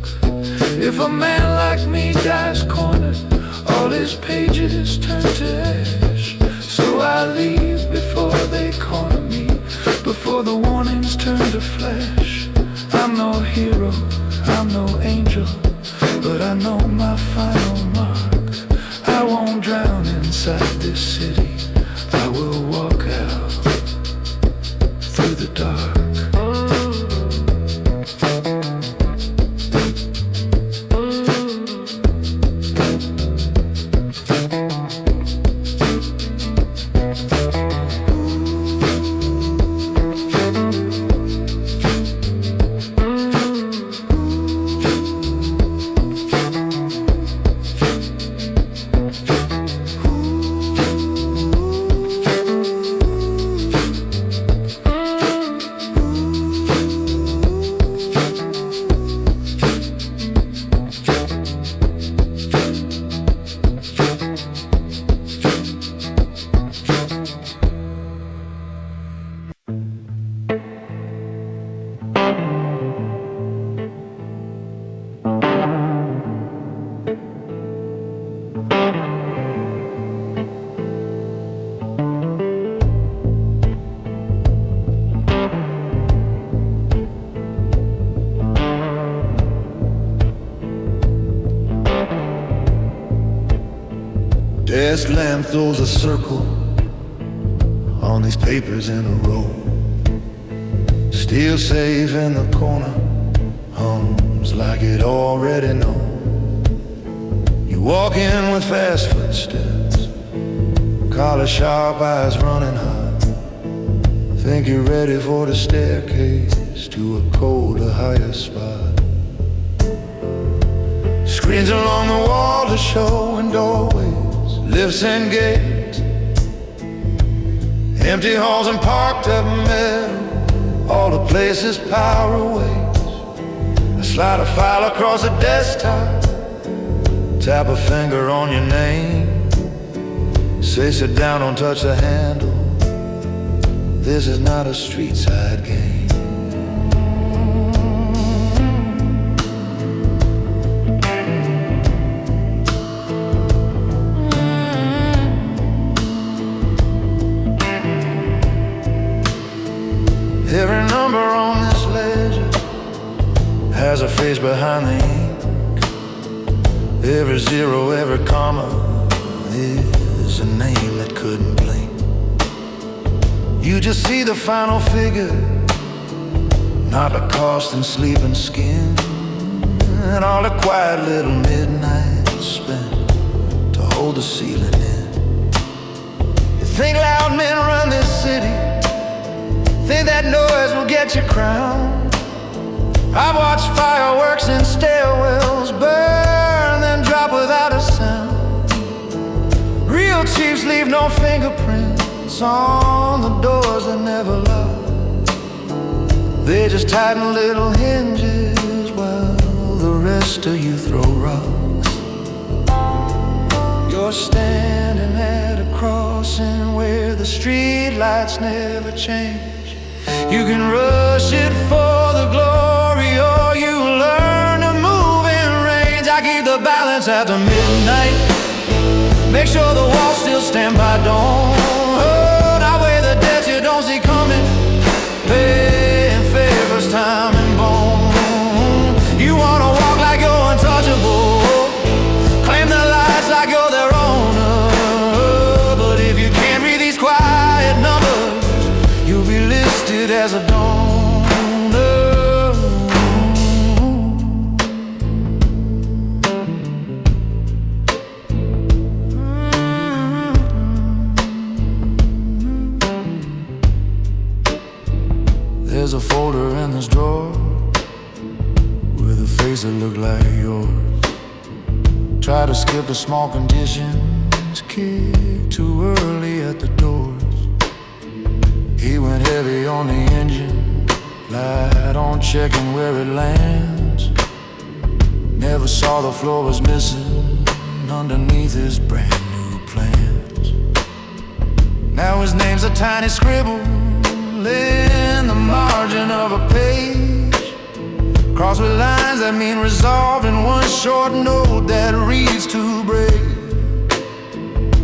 If a man like me dies cornered, all his pages turn to ash. So I leave before they corner me, before the warnings turn to flash. I'm no hero, I'm no angel, but I know my final marks. I won't drown inside this city, I will walk out through the dark. Desk lamp throws a circle on these papers in a row. Steel safe in the corner hums like it already know. You walk in with fast footsteps, collar sharp, eyes running hot. Think you're ready for the staircase to a colder, higher spot. Screens along the wall to show in doorways, lifts and gates, empty halls and parked up metal, all the places power awaits. I slide a file across the desktop, tap a finger on your name, say sit down, don't touch the handle, this is not a street side game. Every number on this ledger has a face behind the ink. Every zero, every comma is a name that couldn't blink. You just see the final figure, not the cost and sleep and skin, and all the quiet little midnights spent to hold the ceiling in. You think loud men run this city, think that noise will get you crowned. I've watched fireworks in stairwells burn, then drop without a sound. Real chiefs leave no fingerprints on the doors that never lock. They just tighten little hinges while the rest of you throw rocks. You're standing at a crossing where the street lights never change. You can rush it for the glory, or you learn to move in range. I keep the balance after midnight, make sure the walls still stand by dawn. Oh, I weigh the debts you don't see coming, paying favors time and bone. You wanna walk like you're untouchable, claim the lights like you're their owner. But if you can't read these quiet numbers, you'll be listed as a donor. There's a folder in this drawer with a face that look like yours. Try to skip the small conditions, kick too early at the doors. He went heavy on the engine, light on checking where it lands. Never saw the floor was missing underneath his brand new plans. Now his name's a tiny scribble in the margin of a page, crossed with lines that mean resolved in one short note that reads too brave.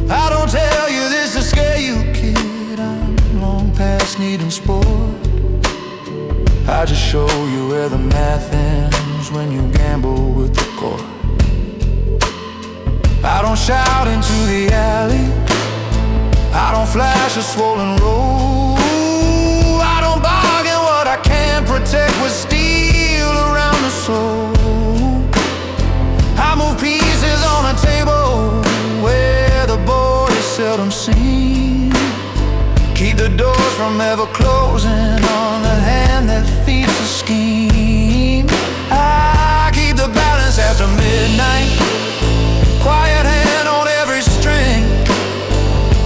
I don't tell you this to scare you, kid, I'm long past needing sport. I just show you where the math ends when you gamble with the court. I don't shout into the alley, I don't flash a swollen road, I don't bargain what I can't protect with steel around the soul. I move pieces on a table where the board is seldom seen, keep the doors from ever closing on the hand that feeds the scheme. I keep the balance after midnight, quiet hand on every string,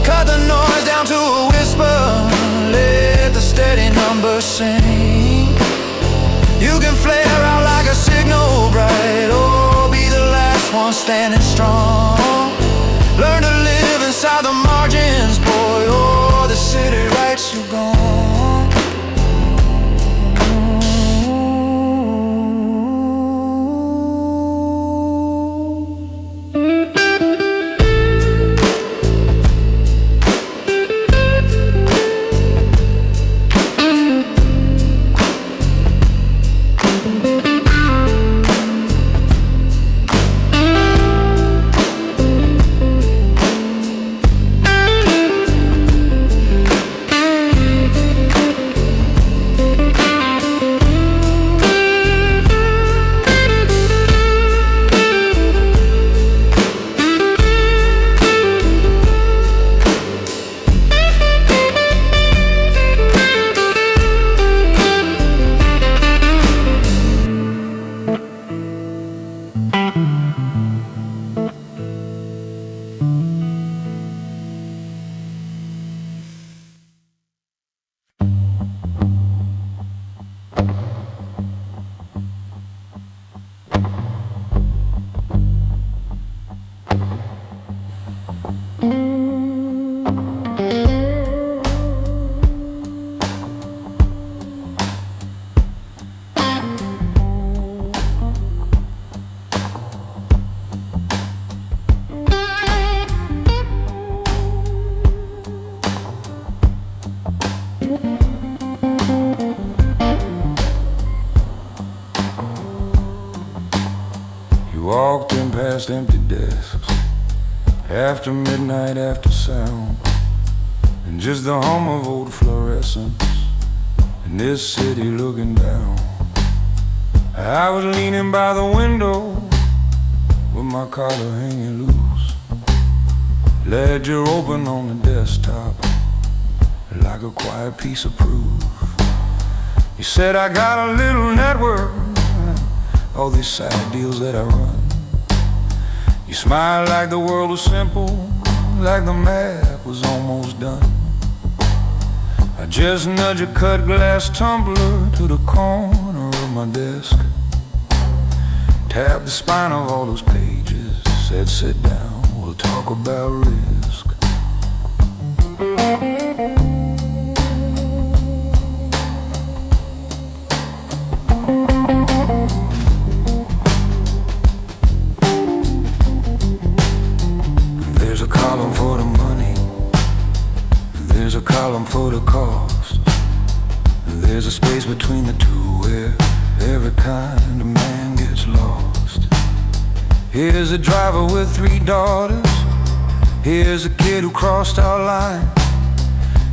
cut the noise down to a whisper, let the steady numbers sing. You can flare out like a signal bright, or be the last one standing strong. Learn to live inside the margins, boy, or the city rights you gone. Walked in past empty desks, after midnight, after sound, and just the hum of old fluorescence in this city looking down. I was leaning by the window with my collar hanging loose, ledger open on the desktop like a quiet piece of proof. You said I got a little network, all these side deals that I run. You smiled like the world was simple, like the map was almost done. I just nudged a cut glass tumbler to the corner of my desk, tapped the spine of all those pages, said sit down, we'll talk about risk. There's a column for the money, there's a column for the cost, there's a space between the two where every kind of man gets lost. Here's a driver with 3 daughters, here's a kid who crossed our line,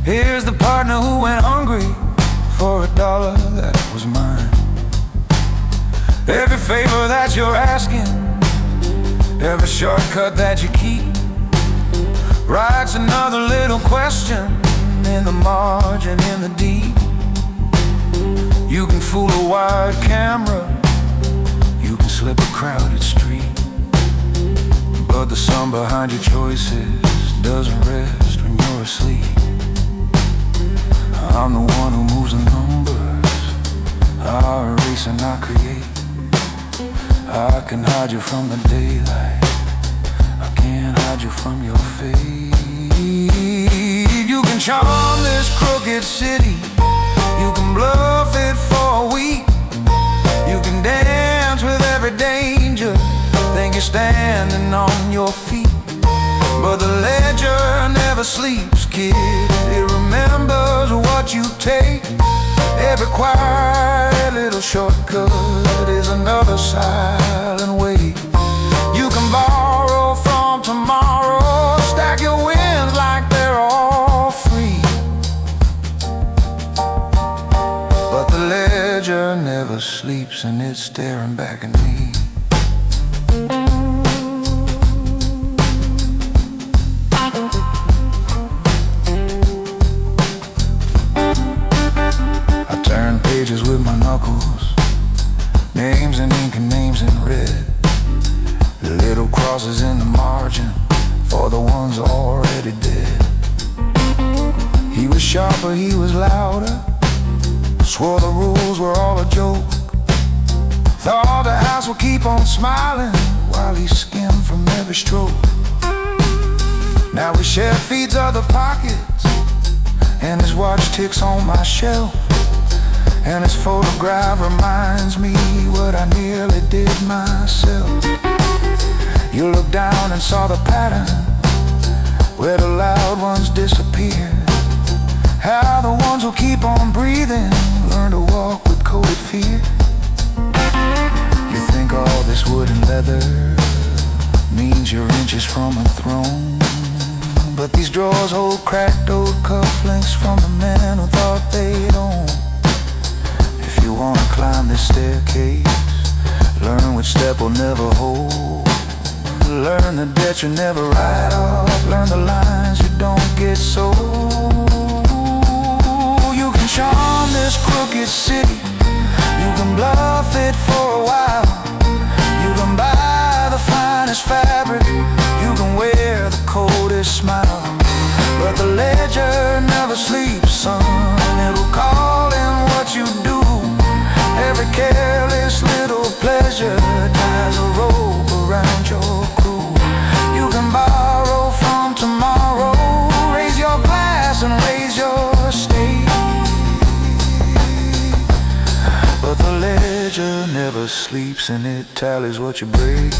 here's the partner who went hungry for $1 that was mine. Every favor that you're asking, every shortcut that you keep, writes another little question in the margin, in the deep. You can fool a wide camera, you can slip a crowded street, but the sun behind your choices doesn't rest when you're asleep. I'm the one who moves the numbers. I erase and I create. I can hide you from the daylight. I can't hide you from your fate. You can charm this crooked city. You can bluff it for a week. You can dance with every danger. Think you're standing on your feet. But the ledger never sleeps, kid. It remembers what you take. Every quiet little shortcut is another silent way. You can borrow from tomorrow, stack your wins like they're all free. But the ledger never sleeps, and it's staring back at me. Pages with my knuckles, names in ink and names in red. Little crosses in the margin for the ones already dead. He was sharper, he was louder, swore the rules were all a joke. Thought the house would keep on smiling while he skimmed from every stroke. Now we share feeds other pockets, and his watch ticks on my shelf. And his photograph reminds me what I nearly did myself. You looked down and saw the pattern where the loud ones disappear. How the ones who keep on breathing learn to walk with coded fear. You think all this wood and leather means you're inches from a throne, but these drawers hold cracked old cufflinks from the men who thought they'd own. If you wanna climb this staircase, learn which step will never hold. Learn the debt you never write off. Learn the lines you don't get sold. You can charm this crooked city. You can bluff it for a while. You can buy the finest fabric. You can wear the coldest smile. But the ledger never sleeps, son. It'll call in what you do. Every careless little pleasure ties a rope around your crew. You can borrow from tomorrow, raise your glass and raise your estate. But the ledger never sleeps, and it tallies what you break.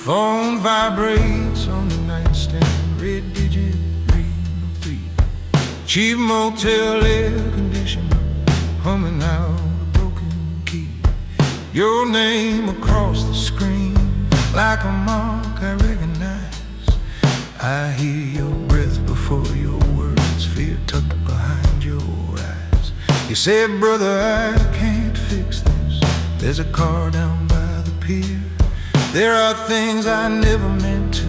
Phone vibrates on the nightstand, red digit, read. Cheap motel air conditioner, humming pulling out a broken key. Your name across the screen, like a mark I recognize. I hear your breath before your words, fear tucked behind your eyes. You said, brother, I can't fix this. There's a car down by the pier. There are things I never meant to,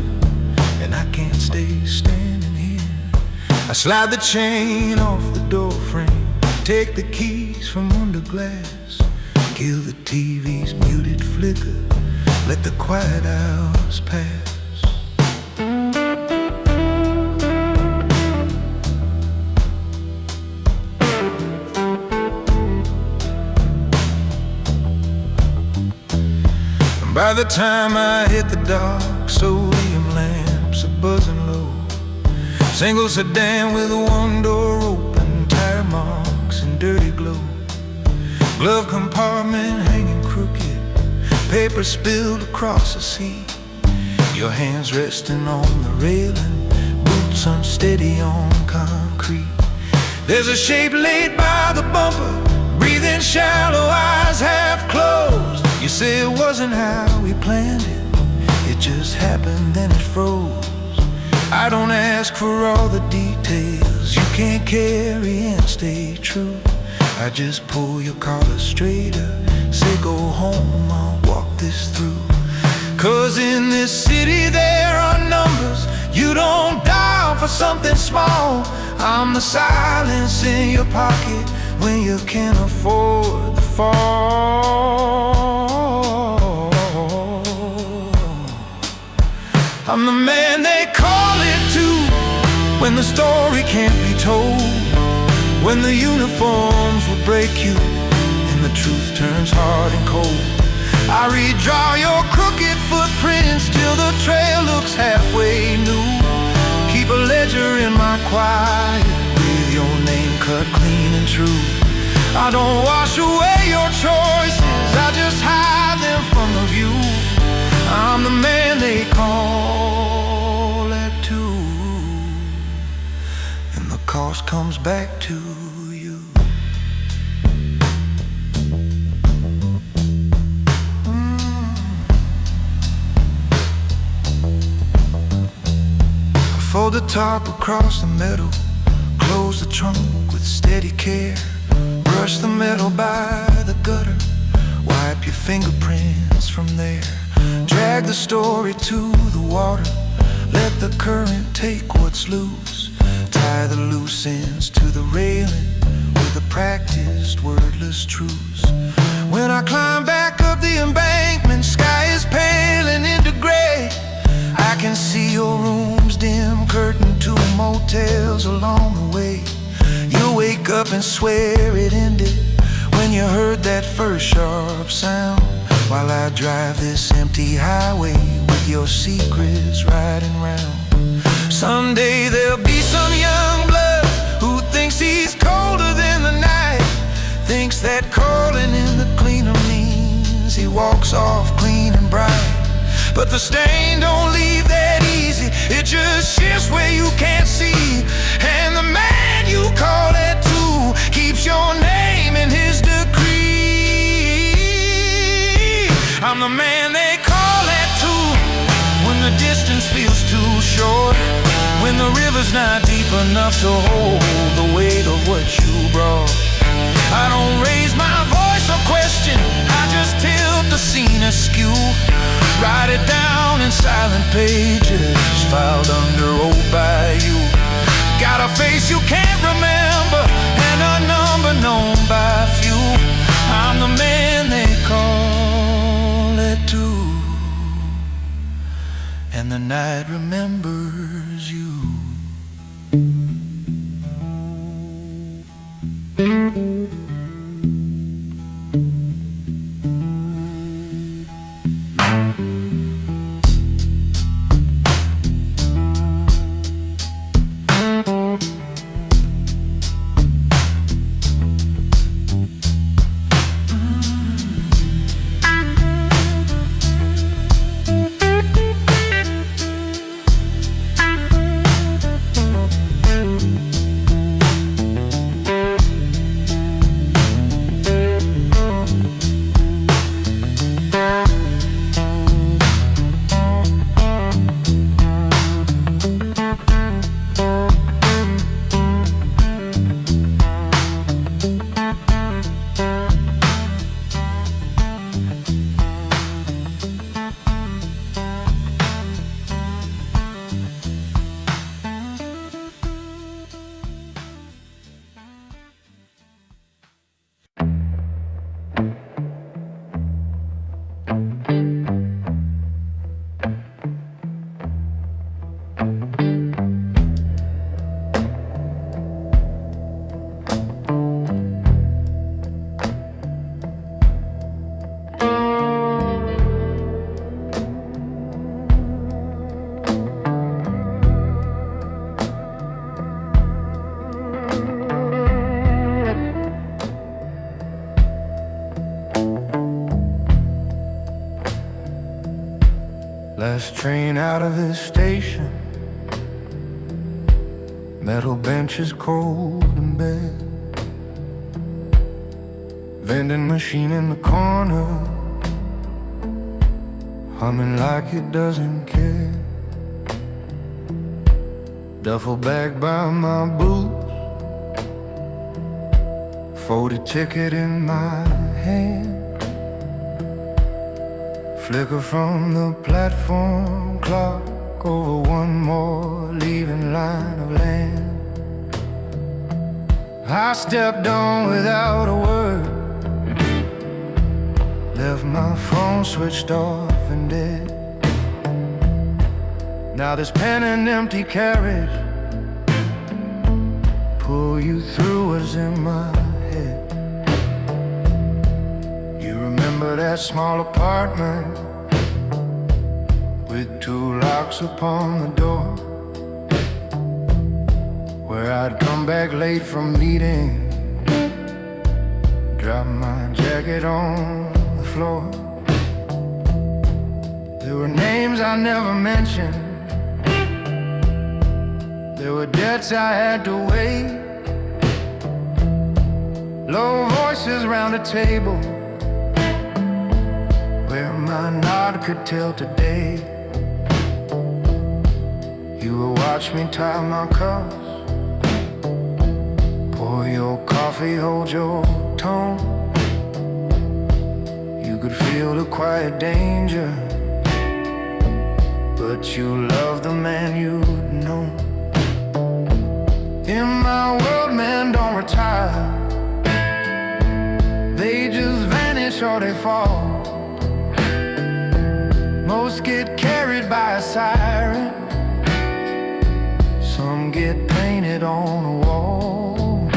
and I can't stay standing here. I slide the chain off the door frame, take the keys from under glass, kill the TV's muted flicker, let the quiet hours pass. By the time I hit the dark, sodium lamps are buzzing low. Single sedan with one door open, tire marks and dirty glow. Glove compartment hanging crooked, paper spilled across the seat. Your hands resting on the railing, boots unsteady on concrete. There's a shape laid by the bumper, breathing shallow, eyes half closed. You say it wasn't how we planned it, it just happened, then it froze. I don't ask for all the details you can't carry and stay true. I just pull your collar straighter, say go home, I'll walk this through. 'Cause in this city there are numbers you don't dial for something small. I'm the silence in your pocket when you can't afford the fall. I'm the man they call it to when the story can't be told, when the uniforms will break you and the truth turns hard and cold. I redraw your crooked footprints till the trail looks halfway new. Keep a ledger in my quiet with your name cut clean and true. I don't wash away your choices, I just hide them from the view. I'm the man they call it to, and the cost comes back to you. I fold the top across the metal, close the trunk with steady care, brush the metal by the gutter, wipe your fingerprints from there. Drag the story to the water, let the current take what's loose. Tie the loose ends to the railing with a practiced wordless truce. When I climb back up the embankment, sky is paling into gray. I can see your room's dim curtain to motels along the way. You'll wake up and swear it ended when you heard that first sharp sound, while I drive this empty highway with your secrets riding round. Someday there'll be some young blood who thinks he's colder than the night, thinks that calling in the cleaner means he walks off clean and bright. But the stain don't leave that easy, it just shifts where you can't see. And the man you call it to keeps your name in his decree. I'm the man they call it to when the distance feels too short, when the river's not deep enough to hold the weight of what you brought. I don't raise my voice or question, I just tilt the scene askew. Write it down in silent pages, filed under old by you. Got a face you can't remember and a number known by few. I'm the man they call it to, and the night remembers you. Last train out of this station, metal benches cold in bed, vending machine in the corner, humming like it doesn't care. Duffel bag by my boots, folded ticket in my hand, flicker from the platform clock over one more leaving line of land. I stepped on without a word, left my phone switched off and dead. Now this pen and empty carriage, pull you through what's in my head. You remember that small apartment with two locks upon the door, where I'd come back late from meeting, drop my jacket on the floor. There were names I never mentioned, there were debts I had to wait, low voices round a table where my nod could tell today. You would watch me tie my cuffs, pour your coffee, hold your tone. You could feel the quiet danger, but you loved the man you'd known. In my world, men don't retire, they just vanish or they fall. Most get carried by a siren, some get painted on a wall.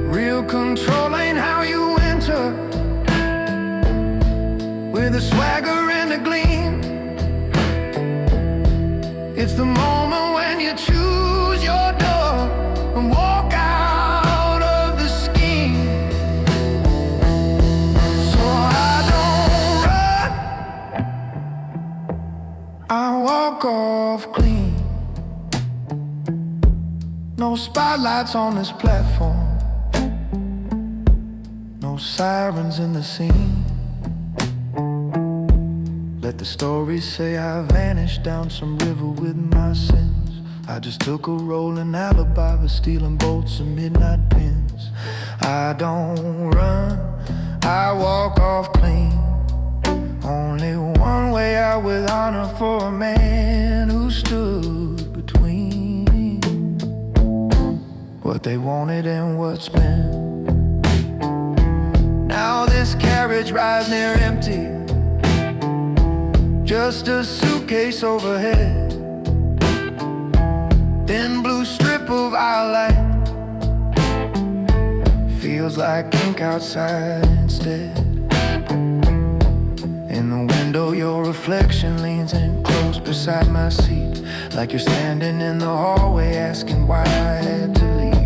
Real control ain't how you enter, with a swagger and a gleam. It's the moment when you choose your door and walk out of the scheme. So I don't run, I walk off clean. No spotlights on this platform, no sirens in the scene. Let the stories say I vanished down some river with my sins. I just took a rolling alibi by stealing bolts and midnight pins. I don't run, I walk off clean. Only one way out with honor for a man who stood between what they wanted and what's been. Now this carriage rides near empty, just a suitcase overhead, thin blue strip of eyelight, feels like ink outside instead. In the window your reflection leans in close beside my seat, like you're standing in the hallway asking why I had to leave.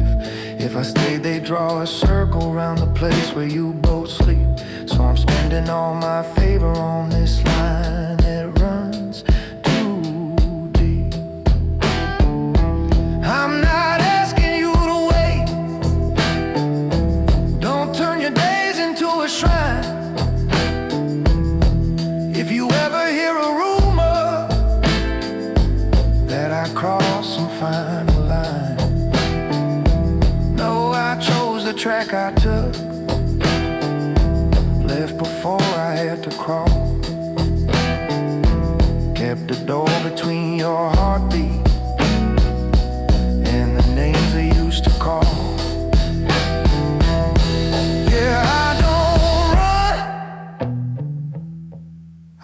If I stayed they'd draw a circle around the place where you both sleep. So I'm spending all my favor on this line that runs too deep. I'm not asking you to wait, don't turn your days into a shrine. If you ever hear a rumor that I crossed some final line, no, I chose the track I took, left before I had to crawl. Kept the door between your heartbeat and the names they used to call. Yeah, I don't run,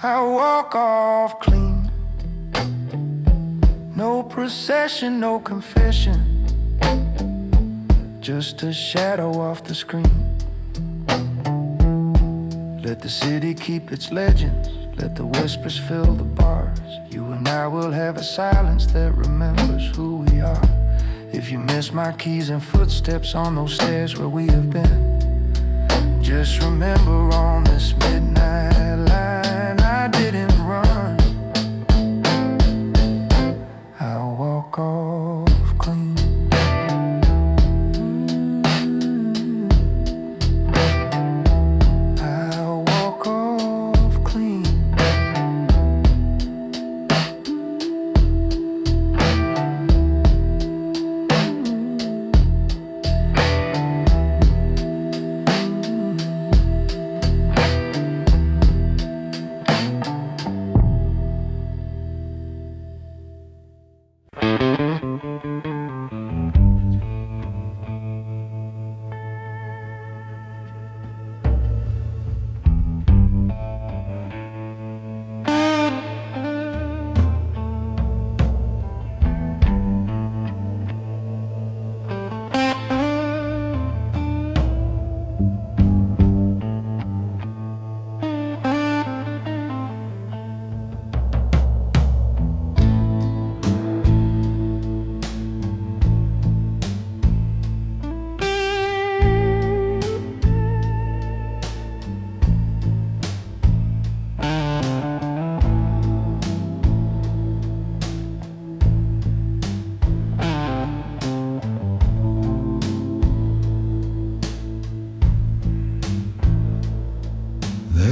I walk off clean. No procession, no confession, just a shadow off the screen. Let the city keep its legends, let the whispers fill the bars. You and I will have a silence that remembers who we are. If you miss my keys and footsteps on those stairs where we have been, just remember on this midnight line I didn't run,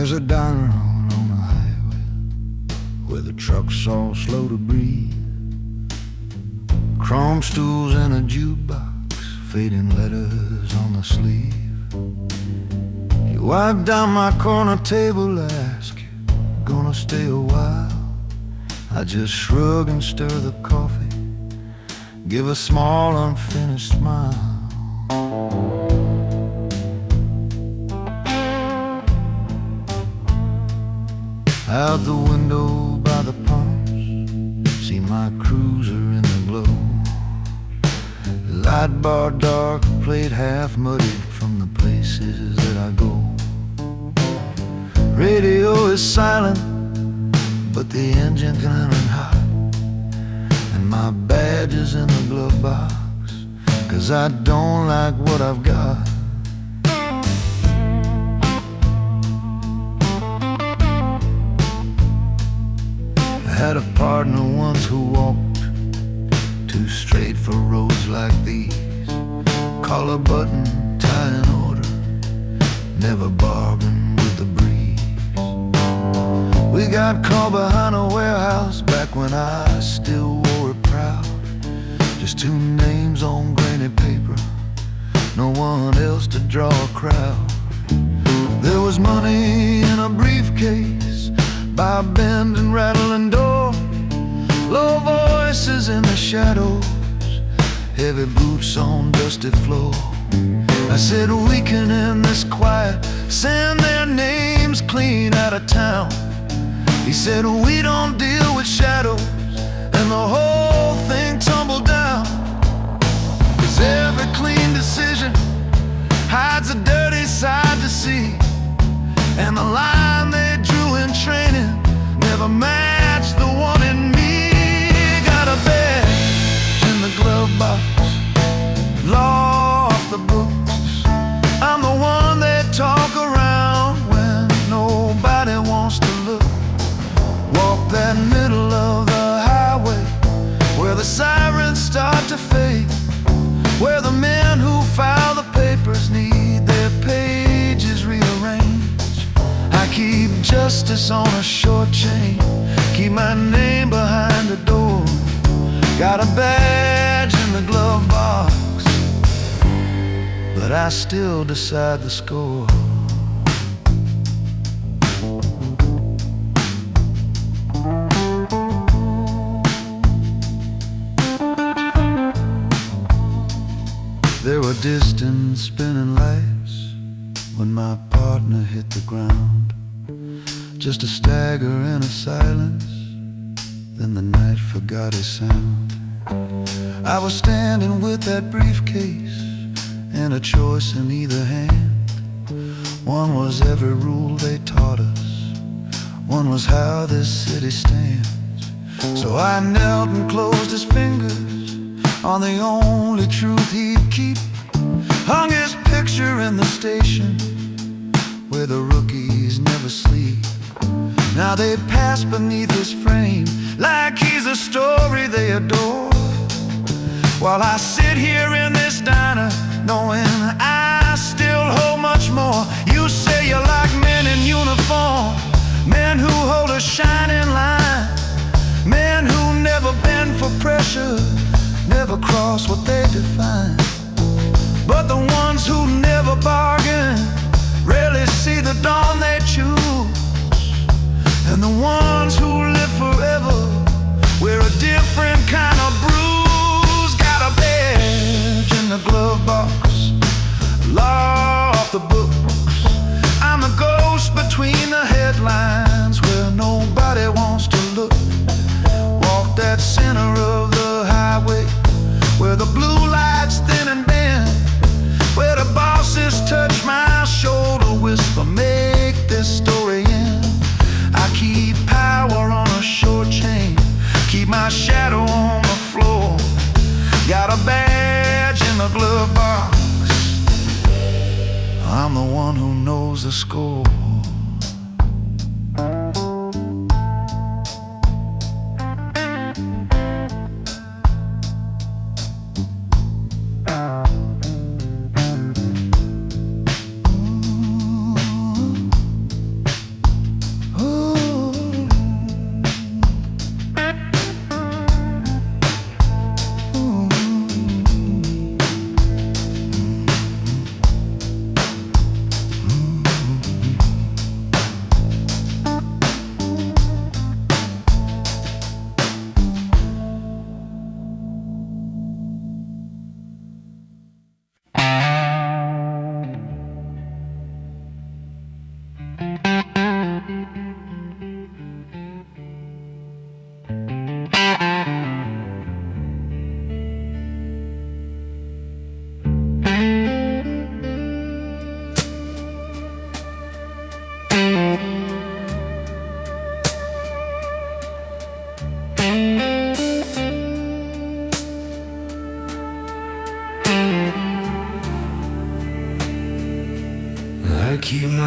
There's a diner on the highway where the trucks all slow to breathe. Chrome stools and a jukebox, fading letters on the sleeve. You wipe down my corner table, ask you, gonna stay a while? I just shrug and stir the coffee, give a small unfinished smile. Out the window by the palms, see my cruiser in the glow. Light bar dark, plate half muddied from the places that I go. Radio is silent, but the engine's running hot, and my badge is in the glove box, 'cause I don't like what I've got. I had a partner once who walked too straight for roads like these. Collar button, tie in order, never bargain with the breeze. We got caught behind a warehouse back when I still wore it proud. Just two names on grainy paper, no one else to draw a crowd. There was money in a briefcase by a bend and rattling door. Low voices in the shadows, heavy boots on dusty floor. I said we can end this quiet, send their names clean out of town. He said we don't deal with shadows, and the whole thing tumbled down. 'Cause every clean decision hides a dirty side to see, and the line they drew in training never matched the one in me. Got a badge in the glove box, law off the books. I'm the one they talk around when nobody wants to look. Walk that middle of the highway where the sirens start to fade, where the men who file the papers need their pages rearranged. I keep justice on a short chain, keep my name behind the door. Got a badge in the glove box, but I still decide the score. There were distant spinning lights when my partner hit the ground. Just a stagger and a silence, then the night forgot his sound. I was standing with that briefcase and a choice in either hand. One was every rule they taught us, one was how this city stands. So I knelt and closed his fingers on the only truth he'd keep. Hung his picture in the station where the rookies never sleep. Now they pass beneath his frame like he's a story they adore, while I sit here in this diner knowing I still hold much more. You say you like men in uniform, men who hold a shining line, men who never bend for pressure, never cross what they define. But the ones who never bargain rarely see the dawn they choose, and the ones who live forever wear a different kind of bruise. Got a badge in the glove box, law off the books. I'm a ghost between the headlines where nobody wants to look. Walk that center of the highway where the blue lights thin and bend, where the bosses touch my shoulder, whisper, make this story end. I keep power on a short chain, keep my shadow on the floor. Got a badge in the glove box, I'm the one who knows the score.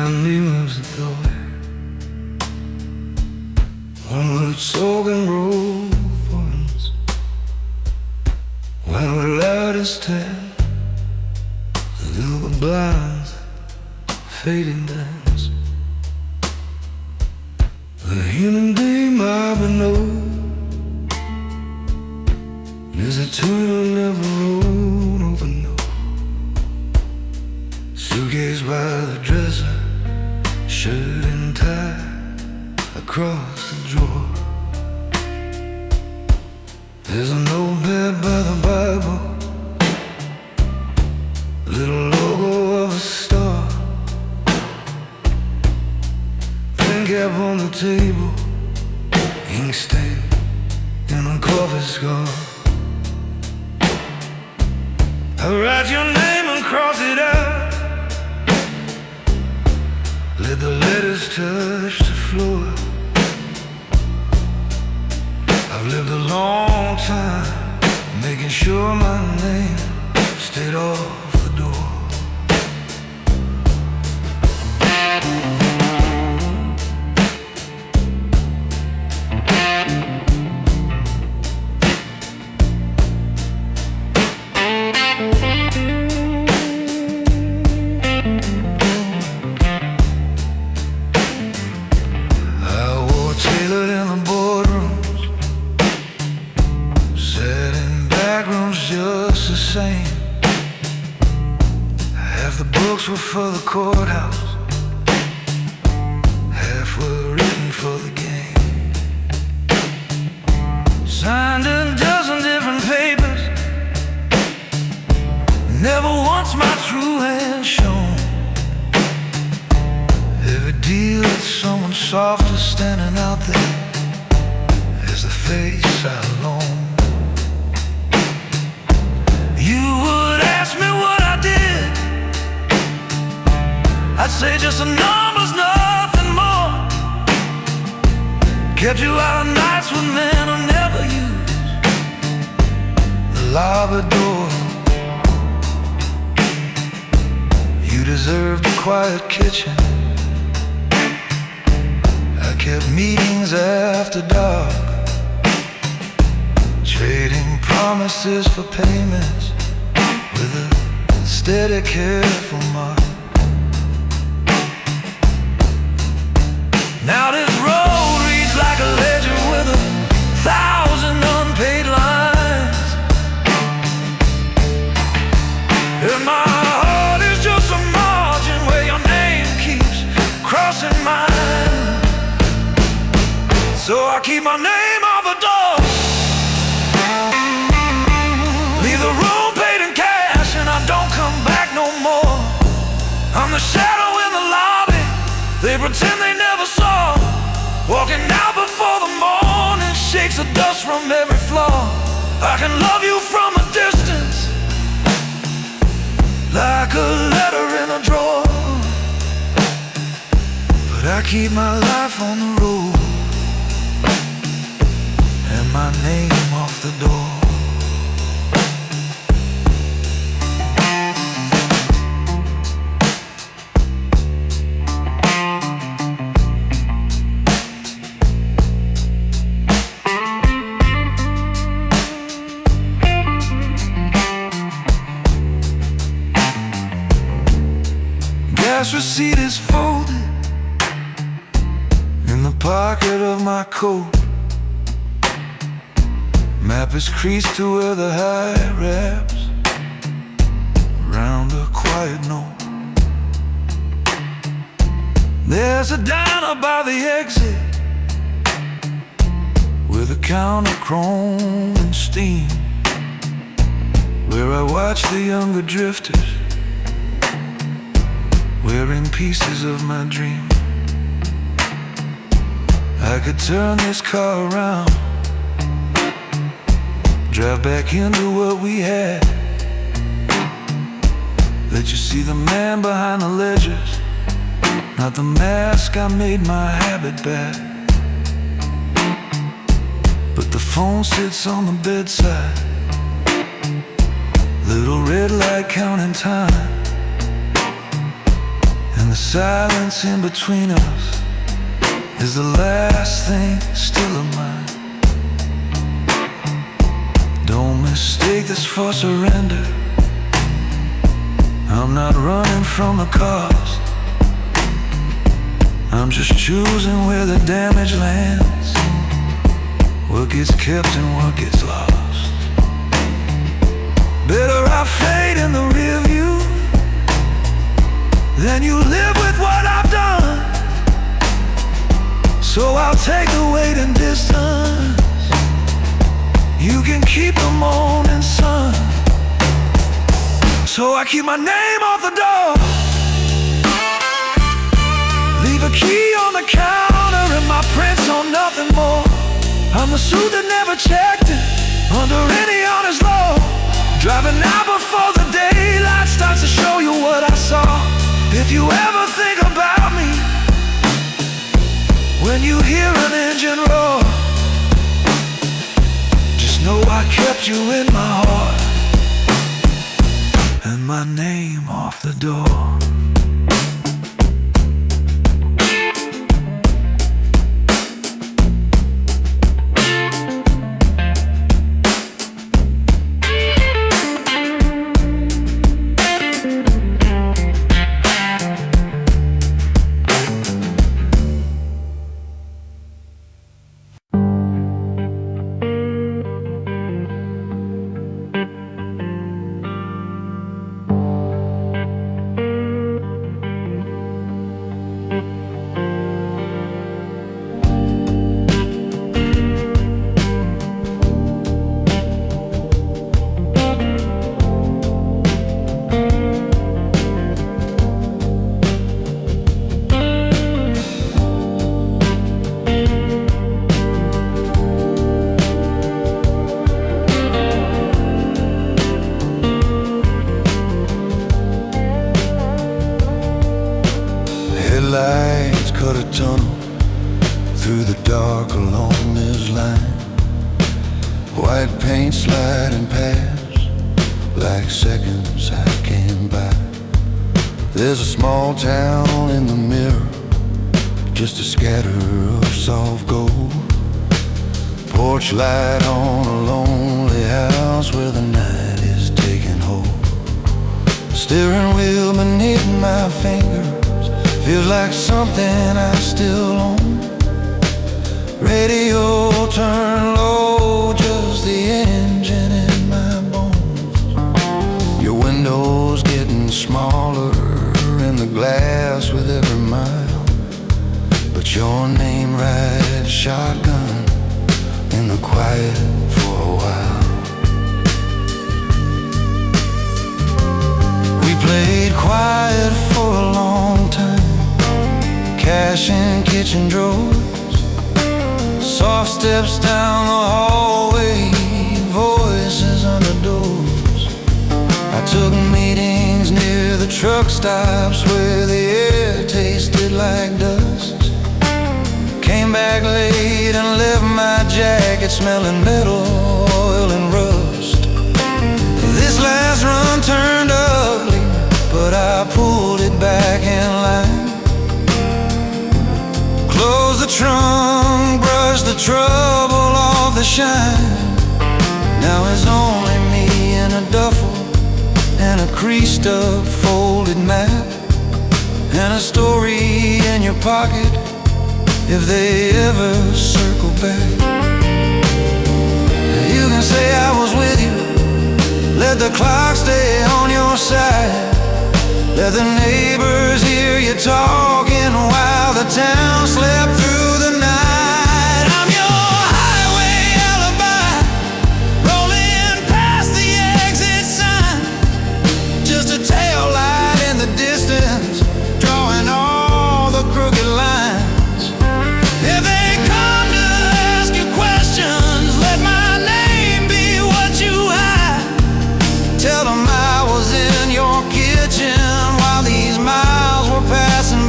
animals adore. Onward soaking road for us. When we're loud as ten, through the blinds, fading dance. The human dream I've been known is a tunnel never road over no. Suitcase by the dresser, shirt and tie across the drawer. There's a notepad by the Bible, little logo of a star, pen cap on the table, ink stain in a coffee scar. I write your name and cross it out, let the letters touch the floor. I've lived a long time, making sure my name stayed off the door. Tailored in the boardrooms, sat in back rooms just the same. Half the books were for the courthouse, half were written for the game. Signed a dozen different papers, never once my true hand shown. Every deal that someone softer standing out there is the face I loan. You would ask me what I did, I'd say just the numbers, nothing more. Kept you out of nights with men who never used the lobby door. You deserved a quiet kitchen, kept meetings after dark, trading promises for payments with a steady, careful mark. Now this road reads like a ledger with 1,000 unpaid lines, and my heart is just a margin where your name keeps crossing mine. So I keep my name off the door, leave the room paid in cash, and I don't come back no more. I'm the shadow in the lobby they pretend they never saw, walking out before the morning shakes the dust from every floor. I can love you from a distance, like a letter in a drawer, but I keep my life on the road and my name off the door. Gas receipt is folded in the pocket of my coat. Map is creased to where the high wraps around a quiet note. There's a diner by the exit with a counter chrome and steam, where I watch the younger drifters wearing pieces of my dream. I could turn this car around, drive back into what we had, let you see the man behind the ledgers, not the mask I made my habit back. But the phone sits on the bedside, little red light counting time, and And the silence in between us is the last thing still of mine. Don't mistake this for surrender. I'm not running from the cost. I'm just choosing where the damage lands, what gets kept and what gets lost. Better I fade in the rear view than you live with what I've done. So I'll take the weight and distance. You can keep the morning sun. So I keep my name off the door, leave a key on the counter and my prints on nothing more. I'm the suit that never checked it under any honest law. Driving out before the daylight starts to show you what I saw. If you ever think about me when you hear an engine roar, just know I kept you in my heart and my name off the door. Lights cut a tunnel through the dark along this line. White paint sliding past like seconds I came by. There's a small town in the mirror, just a scatter of soft gold. Porch light on a lonely house where the night is taking hold. Steering wheel beneath my fingers feels like something I still own. Radio turn low, just the engine in my bones. Your window's getting smaller and the glass with every mile, but your name rides shotgun in the quiet for a while. We played quiet for a long time, cash in kitchen drawers, soft steps down the hallway, voices under doors. I took meetings near the truck stops where the air tasted like dust. Came back late and left my jacket smelling metal, oil and rust. This last run turned ugly, but I pulled it back in line. Close the trunk, brush the trouble off the shine. Now it's only me and a duffel and a creased up folded map, and a story in your pocket if they ever circle back. You can say I was with you, let the clock stay on your side. Let the neighbors hear you talking while the town slept through the night. I'm your highway alibi, rolling past the exit sign. Just a tail light in the distance, drawing all the crooked lines. If they come to ask you questions, let my name be what you hide. Tell them I was in your kitchen while these miles were passing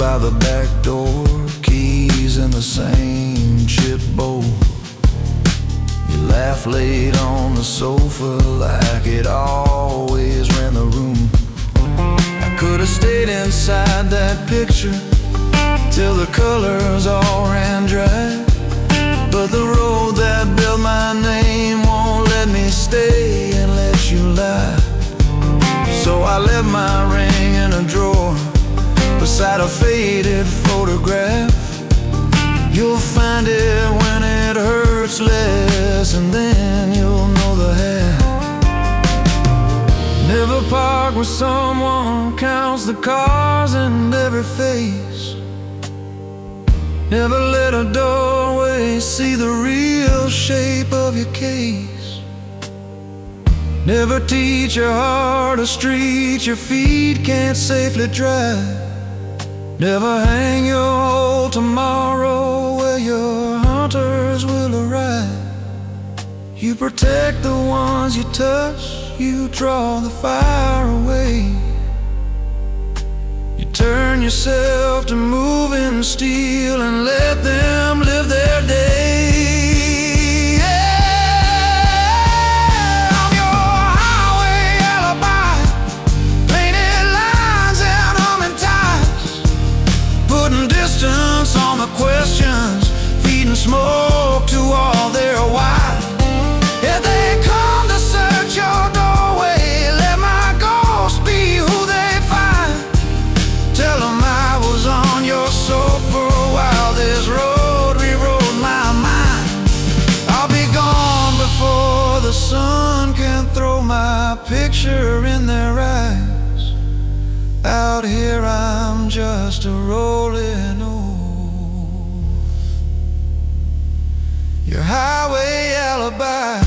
by the back door, keys in the same chipboard. You laugh late on the sofa like it always ran the room. I could've stayed inside that picture till the colors all ran dry, but the road that built my name won't let me stay and let you lie. So I left my ring in a drawer beside a faded photograph. You'll find it when it hurts less, and then you'll know the half. Never park where someone counts the cars in every face. Never let a doorway see the real shape of your case. Never teach your heart a street your feet can't safely drive. Never hang your whole tomorrow where your hunters will arrive. You protect the ones you touch, you draw the fire away. You turn yourself to moving steel and let them live their day. On the questions, feeding smoke to all their why. If they come to search your doorway, let my ghost be who they find. Tell them I was on your sofa while this road rewrote my mind. I'll be gone before the sun can throw my picture in their eyes. Out here I'm just a rolling over your highway alibi.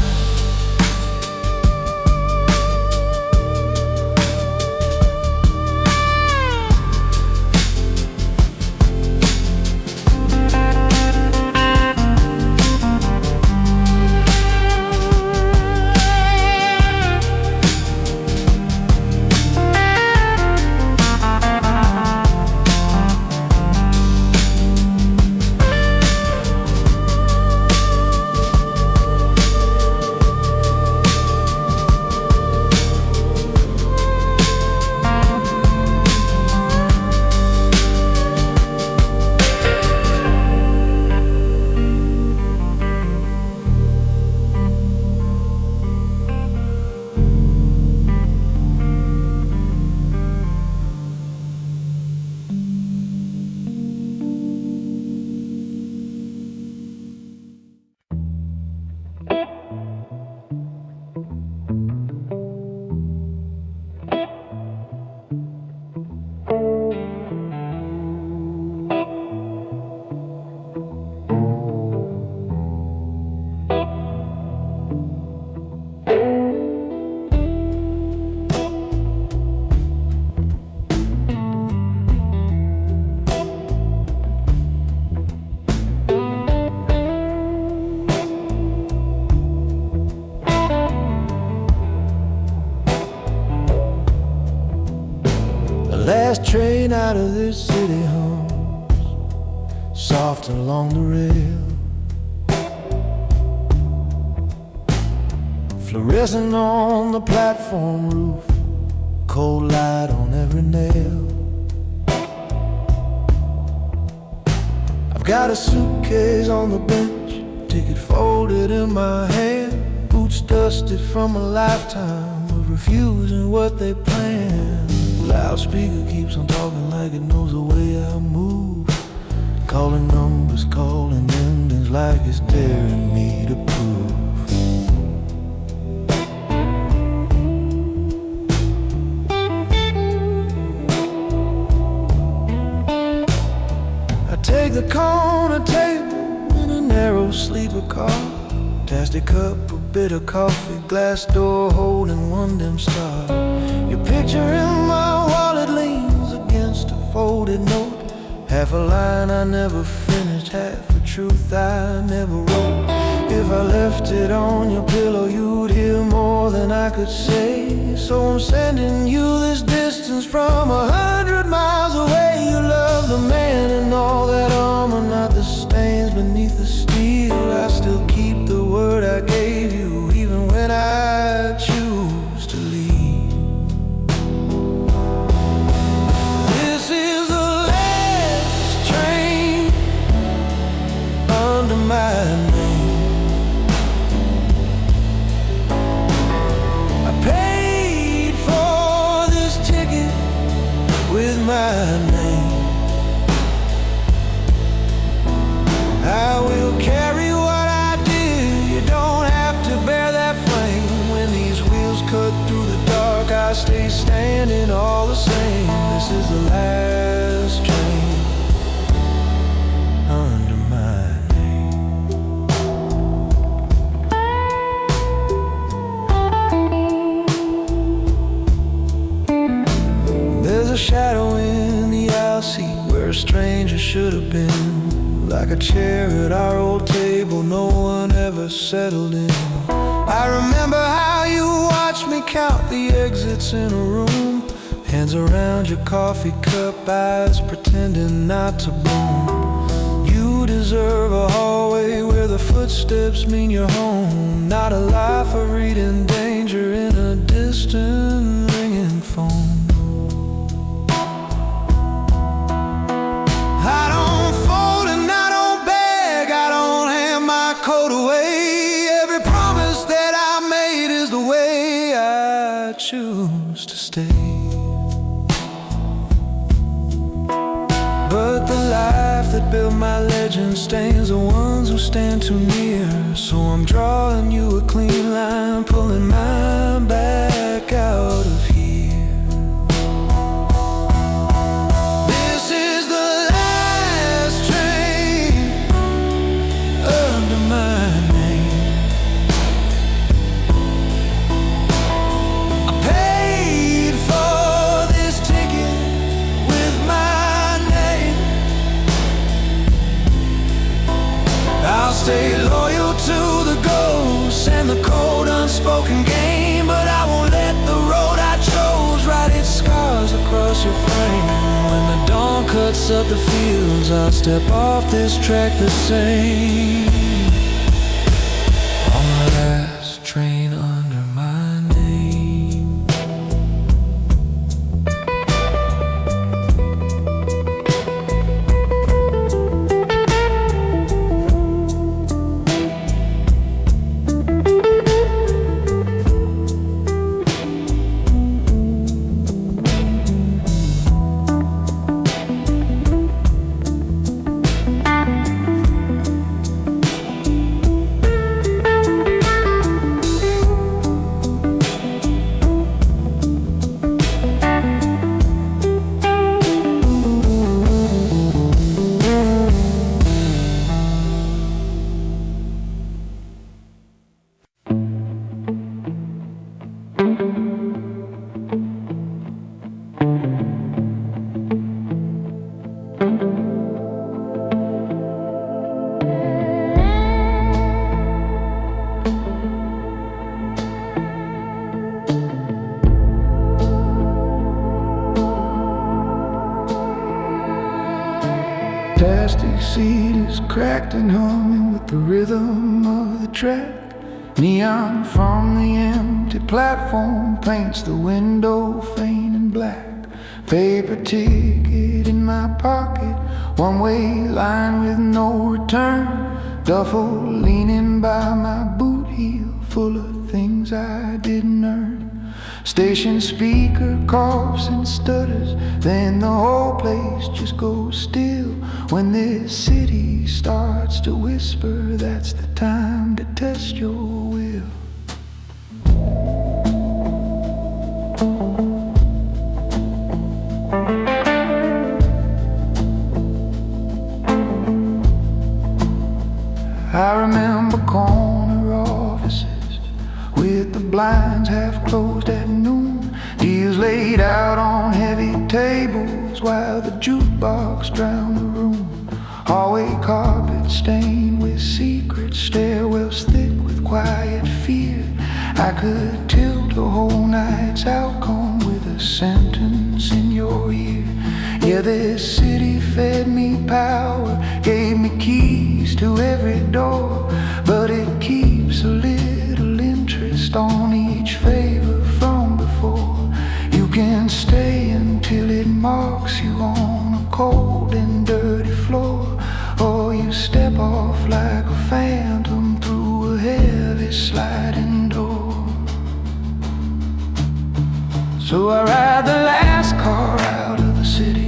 Last train out of this city hums soft along the rail, fluorescent on the platform roof, cold light on every nail. I've got a suitcase on the bench, ticket folded in my hand, boots dusted from a lifetime of refusing what they planned. Loudspeaker keeps on talking like it knows the way I move, calling numbers, calling endings like it's daring me to prove. I take the corner table in a narrow sleeper car, tasty cup of bitter coffee, glass door holding one dim star. Your picture in my wallet leans against a folded note, half a line I never finished, half a truth I never wrote. If I left it on your pillow, you'd hear more than I could say. So I'm sending you this distance from 100 miles away. You love the my name. I will carry what I did. You don't have to bear that flame. When these wheels cut through the dark, I stay standing all the same. This is the last train under my name. There's a shadow in the aisle seat where a stranger should have been. Like a chair at our old table, no one ever settled in. I remember how you watched me count the exits in a room. Hands around your coffee cup, eyes pretending not to bloom. You deserve a hallway where the footsteps mean you're home. Not a life of reading danger in a distant ringing phone. I don't fold and I don't beg, I don't hand my coat away. Every promise that I made is the way I choose to stay. But the life that built my legend stains the ones who stand too near. So I'm drawing you a clean line, pulling mine back out of here. This is the last train under my name. I paid for this ticket with my name. I'll stay loyal to the ghosts and the cold unspoken game, but I won't let the road I chose write its scars across your frame. When the dawn cuts up the fields, I'll step off this track the same. On the last train under my name. Plastic seat is cracked and humming with the rhythm of the track. Neon from the empty platform paints the window faint and black. Paper ticket in my pocket, one-way line with no return. Duffel leaning by my boot heel, full of things I didn't earn. Station speaker coughs and stutters, then the whole place just goes still. When this city starts to whisper, that's the time to test your will. I remember corner offices with the blinds half closed at noon. Deals laid out on heavy tables while the jukebox drowned the room. Hallway carpet stained with secrets, stairwells thick with quiet fear. I could tilt a whole night's outcome with a sentence in your ear. Yeah, this city fed me power, gave me keys to every door, but it keeps a little interest on each favor from before. You can stay until it marks you on a cold and dirty floor, or you step off like a phantom through a heavy sliding door. So I ride the last car out of the city,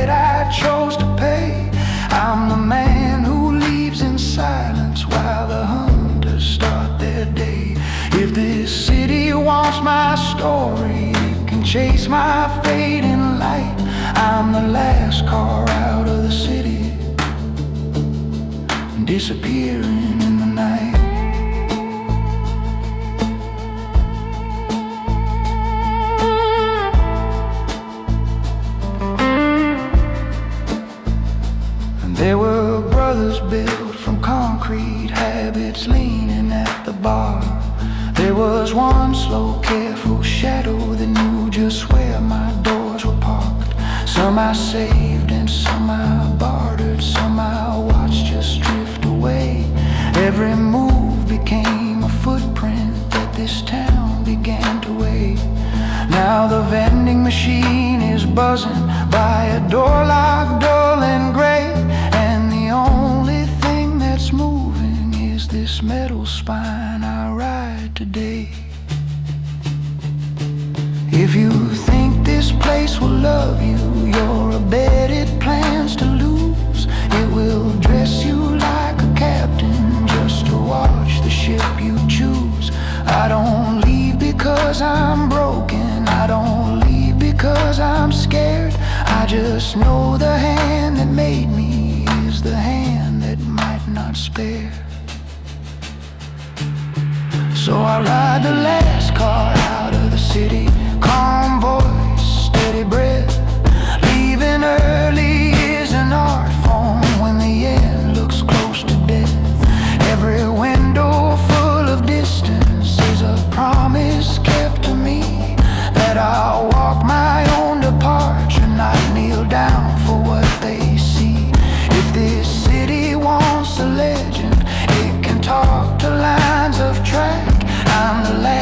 that I chose to pay. I'm the man who leaves in silence while the hunters start their day. If this city wants my story, it can chase my fading light. I'm the last car out of the city, disappearing in the night. There were brothers built from concrete, habits leaning at the bar. There was one slow, careful shadow that knew just where my doors were parked. Some I saved and some I bartered, some I watched just drift away. Every move became a footprint that this town began to weigh. Now the vending machine is buzzing by a door locked dull and gray, and the only thing that's moving is this metal spine I ride today. If you think this place will love you, you're a bed it plans to lose. It will dress you like a captain just to watch the ship you choose. I don't leave because I'm broken, I don't leave because I'm scared. I just know the hand that made me is the hand that might not spare. So I ride the last car out of the city, calm voice, steady breath. Leaving early is an art form when the end looks close to death. Every window full of distance is a promise kept to me, that I'll walk my own departure, not kneel down for what they see. If this city wants a legend, it can talk to lines of track. I'm the last